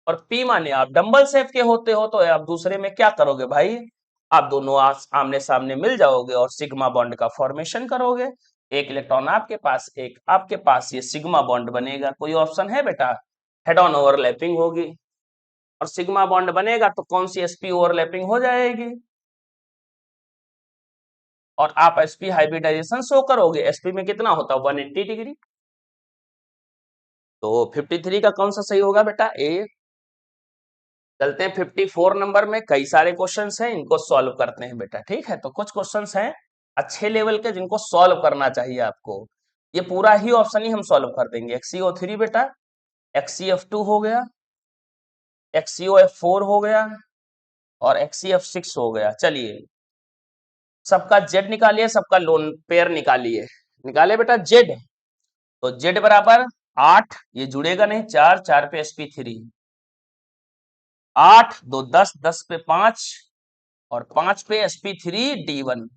और पी माने आप डंबल शेप के होते हो, तो आप दूसरे में क्या करोगे भाई? आप दोनों आमने सामने मिल जाओगे और सिग्मा बॉन्ड का फॉर्मेशन करोगे। एक इलेक्ट्रॉन आपके पास, एक आपके पास, ये सिग्मा बॉन्ड बनेगा। कोई ऑप्शन है बेटा? हेड ऑन ओवरलैपिंग होगी। और सिग्मा बॉन्ड बनेगा तो कौन सी sp ओवरलैपिंग हो जाएगी, और आप sp हाइब्रिडाइजेशन शो करोगे। sp में कितना होता है 180 डिग्री। तो 53 का कौन सा सही होगा बेटा, ए। चलते हैं 54 नंबर में, कई सारे क्वेश्चंस हैं, इनको सॉल्व करते हैं बेटा। ठीक है, तो कुछ क्वेश्चंस हैं अच्छे लेवल के जिनको सॉल्व करना चाहिए आपको। ये पूरा ही ऑप्शन ही हम सॉल्व कर देंगे। XCO3 बेटा, XCF2 हो गया, XCOF4 हो गया, और XCF6 हो गया। चलिए सबका जेड निकालिए, सबका लोन पेयर निकालिए। निकाले बेटा जेड, तो जेड बराबर 8, ये जुड़ेगा नहीं, 4 4 पे sp3, 8 2 10, 10 पे 5, और 5 पे sp3d1।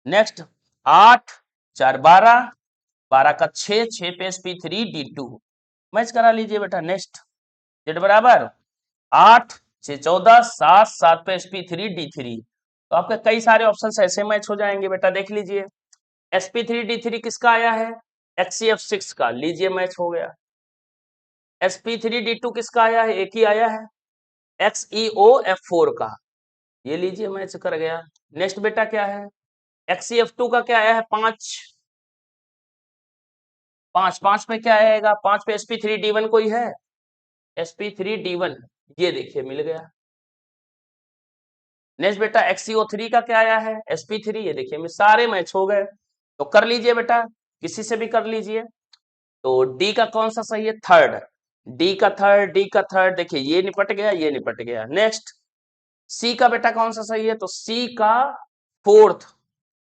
नेक्स्ट 8 4 12, 12 का 6, 6 पे sp3d2। मैच करा लीजिए बेटा। नेक्स्ट जेड बराबर 8 6 14, 7 7 पे sp3d3। तो आपके कई सारे ऑप्शंस ऐसे मैच हो जाएंगे बेटा। देख लीजिए sp3d3 किसका आया है, XCF6 का, लीजिए मैच हो गया। sp3d2 किसका आया है, एक ही आया है, XEOF4 का, ये लीजिए मैच कर गया। नेक्स्ट बेटा क्या है, XCF2 का क्या आया है, 5 5 5 पे क्या आएगा, 5 पे sp3d1 कोई है, sp3d1, ये देखिए मिल गया। नेक्स्ट बेटा XCO3 का क्या आया है, sp3, ये देखिए सारे मैच हो गए। तो कर लीजिए बेटा, किसी से भी कर लीजिए। तो डी का कौन सा सही है, थर्ड, डी का थर्ड, डी का थर्ड, देखिए ये निपट गया, ये निपट गया। नेक्स्ट सी का बेटा कौन सा सही है, तो सी का फोर्थ,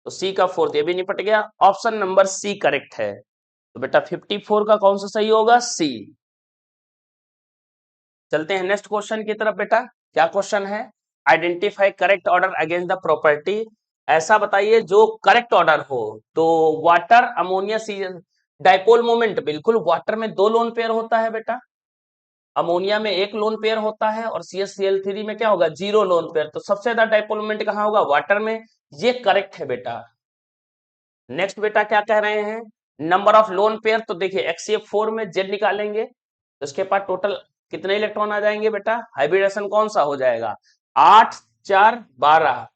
तो सी का फोर्थ, ये भी निपट गया। ऑप्शन नंबर सी करेक्ट है। तो बेटा 54 का कौन सा सही होगा, सी। चलते हैं नेक्स्ट क्वेश्चन की तरफ बेटा। क्या क्वेश्चन है, identify correct order against the property. ऐसा बताइए जो करेक्ट ऑर्डर हो। तो वाटर अमोनिया सी डाइपोल मोमेंट, बिल्कुल वाटर में 2 लोन पेयर होता है बेटा, अमोनिया में 1 लोन पेयर होता है, और CH3 में क्या होगा, 0 लोन पेयर। तो सबसे ज्यादा डाइपोल मोमेंट कहाँ होगा, वाटर में। ये करेक्ट है बेटा। नेक्स्ट बेटा क्या कह रहे हैं, नंबर ऑफ लोन पेयर। तो देखिए XCF4 में जेड निकालेंगे तो इसके पास टोटल कितने इलेक्ट्रॉन आ जाएंगे बेटा, हाइब्रिडेशन कौन सा हो जाएगा, 8 4 12,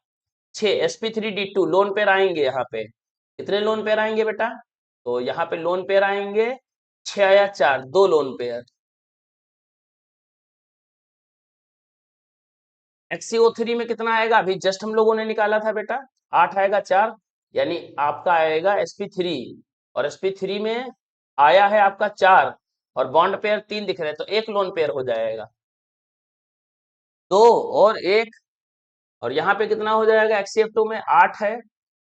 6 sp3d2 लोन पेयर आएंगे। यहाँ पे कितने लोन पेयर आएंगे बेटा, तो यहाँ पे लोन पेयर आएंगे 6 या 4, 2 लोन पेयर। XCO3 में कितना आएगा, अभी जस्ट हम लोगों ने निकाला था बेटा, 8 आएगा 4, यानी आपका आएगा sp3, और sp3 में आया है आपका 4, और बॉन्ड पेयर 3 दिख रहे हैं, तो 1 लोन पेयर हो जाएगा, 2 और 1, और यहाँ पे कितना हो जाएगा, XCF2 में 8 है,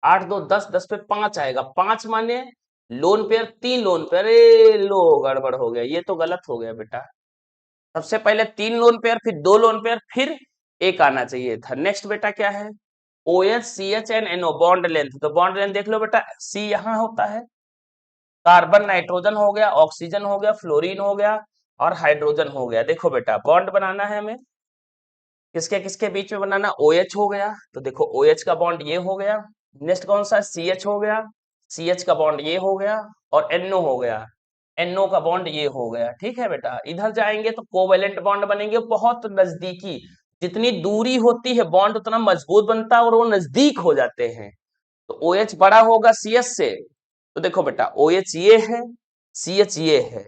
8 2 10, 10 पे 5 आएगा, 5 माने लोन पेयर 3 लोन पेयर, लो गड़बड़ हो गया, ये तो गलत हो गया बेटा। सबसे पहले 3 लोन पेयर, फिर 2 लोन पेयर, फिर 1 आना चाहिए था। नेक्स्ट बेटा क्या है, OH CH and NO bond length. तो बॉन्ड लेंथ देख लो बेटा, C यहाँ होता है, कार्बन नाइट्रोजन हो गया, ऑक्सीजन हो गया, फ्लोरीन हो गया, और हाइड्रोजन हो गया। देखो बेटा बॉन्ड बनाना है हमें, किसके किसके बीच में बनाना, OH हो गया, तो देखो OH का बॉन्ड ये हो गया। नेक्स्ट कौन सा, CH हो गया, CH का बॉन्ड ये हो गया, और NO हो गया, NO का बॉन्ड ये हो गया। ठीक है बेटा, इधर जाएंगे तो कोवेलेंट बॉन्ड बनेंगे, बहुत नजदीकी, जितनी दूरी होती है बॉन्ड उतना मजबूत बनता है, और वो नजदीक हो जाते हैं। तो OH बड़ा होगा CH से, तो देखो बेटा OH ये है, CH ये है,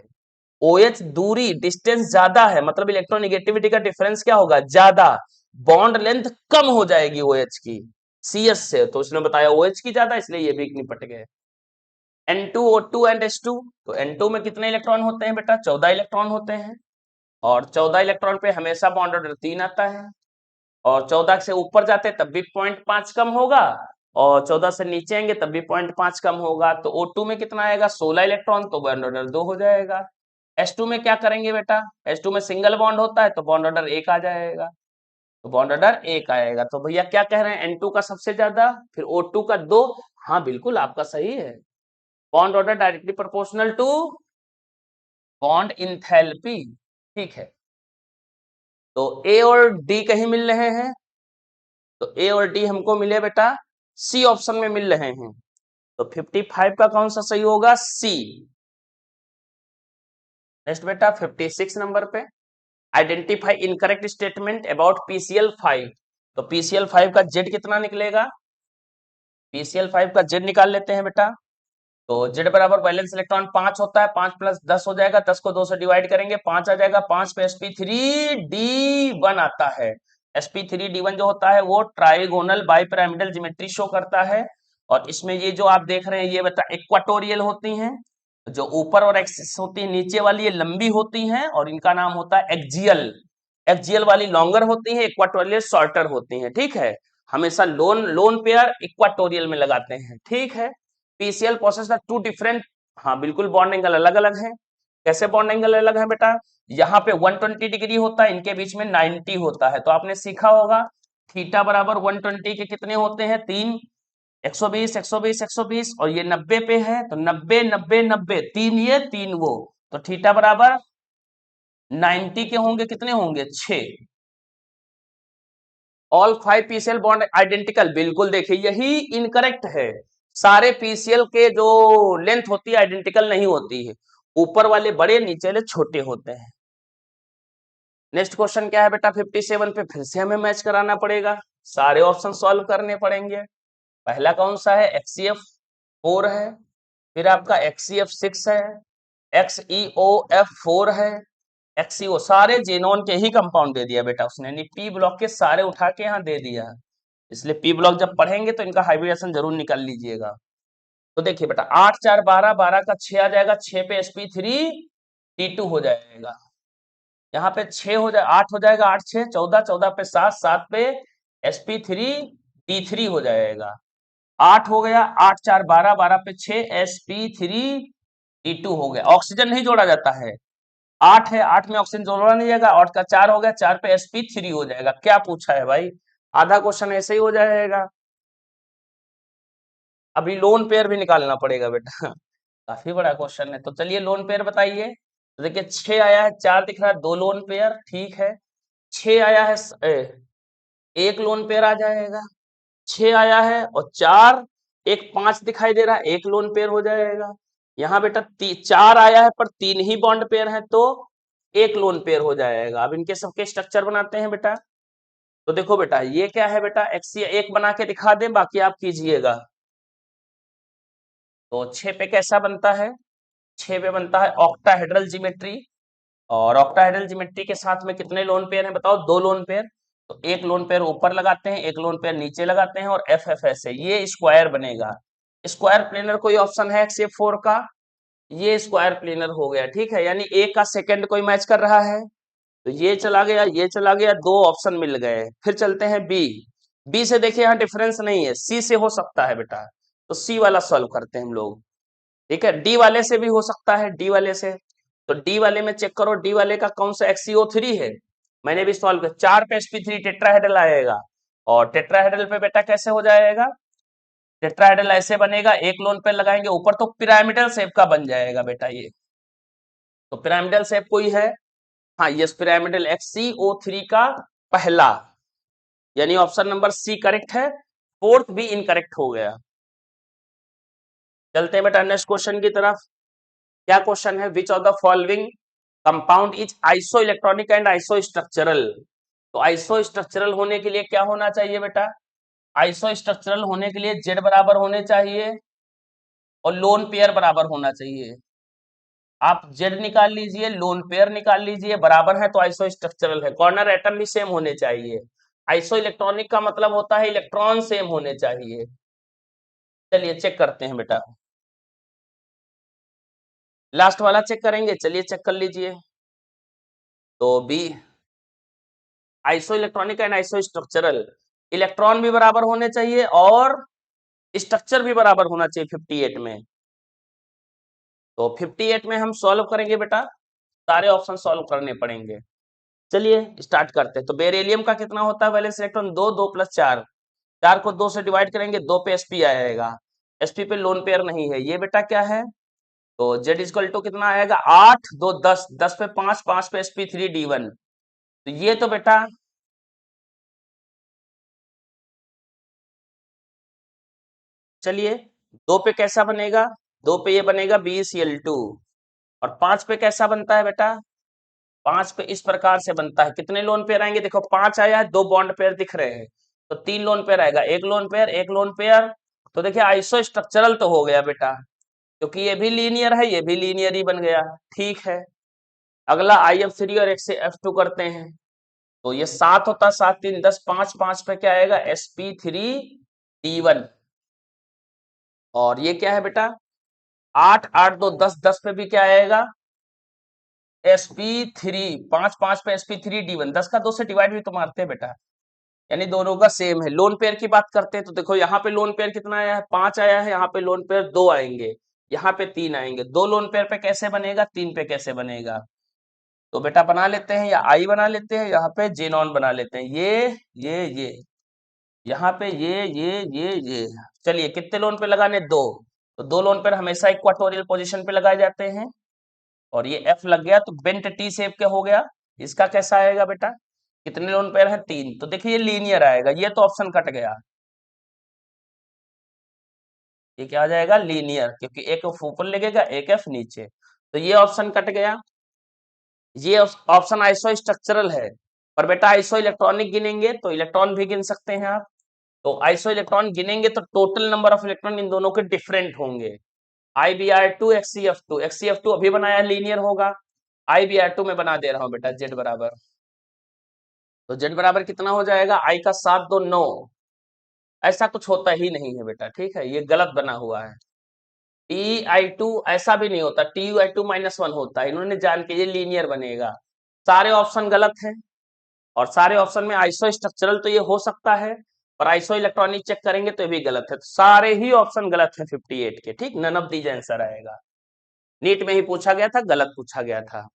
OH दूरी डिस्टेंस ज्यादा है, मतलब इलेक्ट्रोनेगेटिविटी का डिफरेंस क्या होगा, ज्यादा, बॉन्ड लेंथ कम हो जाएगी OH की CH से, तो उसने बताया OH की ज्यादा, इसलिए ये भी निपट गए। N2O2 एंड H2, तो N2 में कितने इलेक्ट्रॉन होते हैं बेटा, 14 इलेक्ट्रॉन होते हैं, और 14 इलेक्ट्रॉन पे हमेशा बॉन्ड ऑर्डर 3 आता है, और 14 से ऊपर जाते हैं तब भी 0.5 कम होगा, और 14 से नीचे आएंगे तब भी 0.5 कम होगा। तो O2 में कितना आएगा, 16 इलेक्ट्रॉन, तो बॉन्ड ऑर्डर 2 हो जाएगा। H2 में क्या करेंगे बेटा, H2 में सिंगल बॉन्ड होता है, तो बॉन्ड ऑर्डर 1 आ जाएगा, तो बॉन्ड ऑर्डर 1 आएगा। तो भैया क्या कह रहे हैं, N2 का सबसे ज्यादा, फिर O2 का 2, हाँ बिल्कुल आपका सही है, bond order directly proportional to bond enthalpy. ठीक है, तो ए और डी कहीं मिल रहे हैं, तो ए और डी हमको मिले बेटा सी ऑप्शन में मिल रहे हैं, तो 55 का कौन सा सही होगा, सी। नेक्स्ट बेटा 56 नंबर पे, identify incorrect statement about PCl5। तो PCl5 का जेड कितना निकलेगा? PCl5 का जेड निकाल लेते हैं बेटा। तो जेड बराबर वैलेंस इलेक्ट्रॉन 5 होता है, 5 प्लस 10 हो जाएगा, 10 को 2 से डिवाइड करेंगे 5 आ जाएगा, 5 पे sp3d1 आता है। sp3d1 जो होता है वो ट्राइगोनल बाइपिरामिडल ज्योमेट्री शो करता है। और इसमें ये जो आप देख रहे हैं ये बेटा इक्वाटोरियल होती हैं, जो ऊपर और एक्सिस होती है, नीचे वाली ये लंबी होती हैं और इनका नाम होता है एक्जियल। एक्जियल वाली लॉन्गर होती है, इक्वाटोरियल शॉर्टर होती हैं, ठीक है। हमेशा लोन लोन पेयर इक्वाटोरियल में लगाते हैं, ठीक है। पीसीएल प्रोसेस का टू डिफरेंट, हाँ बिल्कुल बॉन्ड एंगल अलग अलग है। कैसे बॉन्ड एंगल अलग है बेटा? यहाँ पे 120 डिग्री होता है, इनके बीच में 90 होता है। तो आपने सीखा होगा थीटा बराबर 120 के कितने होते हैं? 3, 120 120 120 और ये 90 पे है तो 90 90 90, 3 ये 3 वो, तो थीटा बराबर 90 के होंगे, कितने होंगे? 6। ऑल 5 पीसीएल बॉन्ड आइडेंटिकल, बिल्कुल देखिए यही इनकरेक्ट है। सारे पीसीएल के जो लेंथ होती है आइडेंटिकल नहीं होती है, ऊपर वाले बड़े नीचे वाले छोटे होते हैं। नेक्स्ट क्वेश्चन क्या है बेटा 57 पे? फिर से हमें मैच कराना पड़ेगा, सारे ऑप्शन सॉल्व करने पड़ेंगे। पहला कौन सा है? XeF4 है, फिर आपका XeF6 है, XeOF4 है, XeO, सारे जेनॉन के ही कंपाउंड दे दिया बेटा उसने, यानी पी ब्लॉक के सारे उठा के यहाँ दे दिया। इसलिए पी ब्लॉक जब पढ़ेंगे तो इनका हाइब्रिडेशन जरूर निकाल लीजिएगा। तो देखिए बेटा 8 4 12, 12 का 6 आ जाएगा, 6 पे sp3d2 हो जाएगा। यहाँ पे 6 हो जाए 8 हो जाएगा, 8 6 14, 14 पे 7, 7 पे sp3d3 हो जाएगा। 8 हो गया, 8 4 12, 12 पे 6 sp3d2 हो गया। ऑक्सीजन नहीं जोड़ा जाता है, 8 है, 8 में ऑक्सीजन जोड़ा नहीं जाएगा, 8 का 4 हो गया, 4 पे sp3 हो जाएगा। क्या पूछा है भाई? आधा क्वेश्चन ऐसे ही हो जाएगा। अभी लोन पेयर भी निकालना पड़ेगा बेटा काफी बड़ा क्वेश्चन है। तो चलिए लोन पेयर बताइए। तो देखिए 6 आया है, 4 दिख रहा है, 2 लोन पेयर, ठीक है। 6 आया है, एक लोन पेयर आ जाएगा। 6 आया है और 4, एक 5 दिखाई दे रहा है, एक लोन पेयर हो जाएगा। यहाँ बेटा 4 आया है पर 3 ही बॉन्ड पेयर है तो एक लोन पेयर हो जाएगा। अब इनके सबके स्ट्रक्चर बनाते हैं बेटा। तो देखो बेटा ये क्या है बेटा, एक्सिया एक बना के दिखा दे, बाकी आप कीजिएगा। तो 6 पे कैसा बनता है? 6 पे बनता है ऑक्टाहेड्रल ज्योमेट्री, और ऑक्टाहेड्रल ज्योमेट्री के साथ में कितने लोन पेयर हैं बताओ? 2 लोन पेयर। तो एक लोन पेयर ऊपर लगाते हैं, एक लोन पेयर नीचे लगाते हैं और एफ एफ ऐसे ये स्क्वायर बनेगा। स्क्वायर प्लेनर कोई ऑप्शन है XeF4 का? ये स्क्वायर प्लेनर हो गया, ठीक है। यानी ए का सेकंड कोई मैच कर रहा है, तो ये चला गया, ये चला गया, 2 ऑप्शन मिल गए। फिर चलते हैं बी। बी से देखिए यहाँ डिफरेंस नहीं है, सी से हो सकता है बेटा, तो सी वाला सॉल्व करते हैं हम लोग, ठीक है। डी वाले से भी हो सकता है, डी वाले से। तो डी वाले में चेक करो, डी वाले का कौन सा XeO3 है, मैंने भी सॉल्व किया। 4 पे sp3 टेट्राहेड्रल आएगा, और टेट्राहेड्रल पे बेटा कैसे हो जाएगा? टेट्राहेड्रल ऐसे बनेगा, एक लोन पे लगाएंगे ऊपर तो पिरामिडल शेप का बन जाएगा बेटा ये। तो पिरामिडल शेप कोई है? हाँ यस, पिरामिडल XeO3 का पहला, यानी ऑप्शन नंबर सी करेक्ट है, फोर्थ भी इनकरेक्ट हो गया। चलते हैं बेटा नेक्स्ट क्वेश्चन की तरफ। क्या क्वेश्चन है? Which of the following compound is iso electronic and iso structural. तो आइसो स्ट्रक्चरल होने के लिए क्या होना चाहिए बेटा? आइसो स्ट्रक्चरल होने के लिए जेड बराबर होने चाहिए और लोन पेयर बराबर होना चाहिए। आप जेड निकाल लीजिए, लोन पेयर निकाल लीजिए, बराबर है तो आइसो स्ट्रक्चरल है। कॉर्नर एटम भी सेम होने चाहिए। आइसो इलेक्ट्रॉनिक का मतलब होता है इलेक्ट्रॉन सेम होने चाहिए। चलिए चेक करते हैं बेटा, लास्ट वाला चेक करेंगे, चलिए चेक कर लीजिए। तो B, isoelectronic and isostructural, electron भी बराबर होने चाहिए और स्ट्रक्चर भी बराबर होना चाहिए 58 में। तो 58 में हम सॉल्व करेंगे बेटा, सारे ऑप्शन सॉल्व करने पड़ेंगे। चलिए स्टार्ट करते हैं। तो बेरिलियम का कितना होता है वैलेंस इलेक्ट्रॉन? 2, 2 प्लस 4, 4 को 2 से डिवाइड करेंगे, 2 पे sp आएगा, sp पे लोन पेयर नहीं है। ये बेटा क्या है? तो z इक्वल टू कितना आएगा? 8 2 10, 10 पे 5, 5 पे sp3d1। तो ये तो बेटा चलिए 2 पे कैसा बनेगा? 2 पे ये बनेगा BeCl2, और 5 पे कैसा बनता है बेटा? 5 पे इस प्रकार से बनता है। कितने लोन पेयर आएंगे? देखो 5 आया है, 2 बॉन्ड पेयर दिख रहे हैं, तो 3 लोन पेयर आएगा, एक लोन पेयर, एक लोन पेयर। तो देखिए आइसो स्ट्रक्चरल तो हो गया बेटा, क्योंकि ये भी लीनियर है, ये भी लीनियर ही बन गया। ठीक है, अगला IF3 और F2 करते हैं। तो ये 7 होता, 7 3 10, 5 5 पे क्या आएगा? sp3d1। और ये क्या है बेटा? 8 8 2 10, 10 पे भी क्या आएगा? sp3। 5 5 पे sp3d1। 10 का 2 से डिवाइड भी तो मारते हैं बेटा, यानी दोनों का सेम है। लोन पेयर की बात करते हैं तो देखो यहाँ पे लोन पेयर कितना आया है? 5 आया है। यहाँ पे लोन पेयर 2 आएंगे, यहाँ पे 3 आएंगे। 2 लोन पेयर पे कैसे बनेगा? 3 पे कैसे बनेगा? तो बेटा बना लेते हैं, या आई बना लेते हैं, यहाँ पे जेनॉन बना लेते हैं। ये यहाँ पे ये। चलिए कितने लोन पे लगाने? 2। तो 2 लोन पेयर हमेशा इक्वाटोरियल पोजीशन पे लगाए जाते हैं। और ये एफ लग गया तो बेंट टी शेप के हो गया। इसका कैसा आएगा बेटा? कितने लोन पेयर है? 3। तो देखिए ये लीनियर आएगा, ये तो ऑप्शन कट गया। ये क्या आ जाएगा? लीनियर, क्योंकि एक एफ ऊपर लगेगा, एक एफ नीचे, तो ये ऑप्शन कट गया। ये ऑप्शन आइसो स्ट्रक्चरल है। पर बेटा आइसो इलेक्ट्रॉनिक गिनेंगे तो इलेक्ट्रॉन भी गिन सकते हैं आप। तो आइसो इलेक्ट्रॉन गिनेंगे तो total number of electron in दोनों के डिफरेंट होंगे। IBr2 XCF2, XCF2 अभी बनाया लीनियर होगा। IBr2 में बना दे रहा हूं बेटा, जेड बराबर। तो जेड बराबर कितना हो जाएगा? आई का 7 2 9। ऐसा कुछ होता ही नहीं है बेटा, ठीक है, ये गलत बना हुआ है। TI2 ऐसा भी नहीं होता, TUI2 -1 होता है, इन्होंने जान के, ये लीनियर बनेगा। सारे ऑप्शन गलत हैं, और सारे ऑप्शन में आइसो स्ट्रक्चरल तो ये हो सकता है, पर आइसो इलेक्ट्रॉनिक चेक करेंगे तो ये भी गलत है। तो सारे ही ऑप्शन गलत है 58 के, ठीक, नन ऑफ दीज आंसर आएगा। नीट में ही पूछा गया था, गलत पूछा गया था।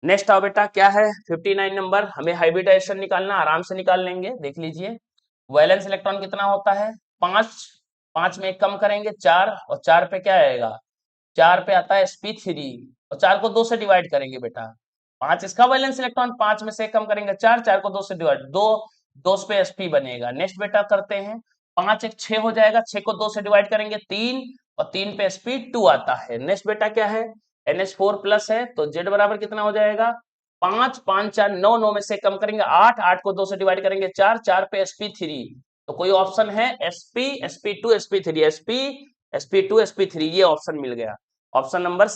नेक्स्ट आओ बेटा, क्या है 59 नंबर? हमें हाइब्रिडाइजेशन निकालना, आराम से निकाल लेंगे, देख लीजिए। वैलेंस इलेक्ट्रॉन कितना होता है? 5। 5 में एक कम करेंगे 4, और 4 पे क्या आएगा? 4 पे आता है sp3, और 4 को 2 से डिवाइड करेंगे बेटा। 5 इसका वैलेंस इलेक्ट्रॉन, 5 में से कम करेंगे 4, 4 को 2 से डिवाइड, 2 2 पे sp बनेगा। नेक्स्ट बेटा करते हैं, 5 1 6 हो जाएगा, 6 को 2 से डिवाइड करेंगे 3, और 3 पे sp2 आता है। नेक्स्ट बेटा क्या है? NH4 प्लस है, तो Z बराबर कितना हो जाएगा? 5 5 4 9, 9 में से कम करेंगे 8, 8 को 2 से डिवाइड करेंगे 4, 4 पे sp3। तो कोई ऑप्शन है? sp sp2 sp3, sp sp2 sp3, ये ऑप्शन मिल गया। Option number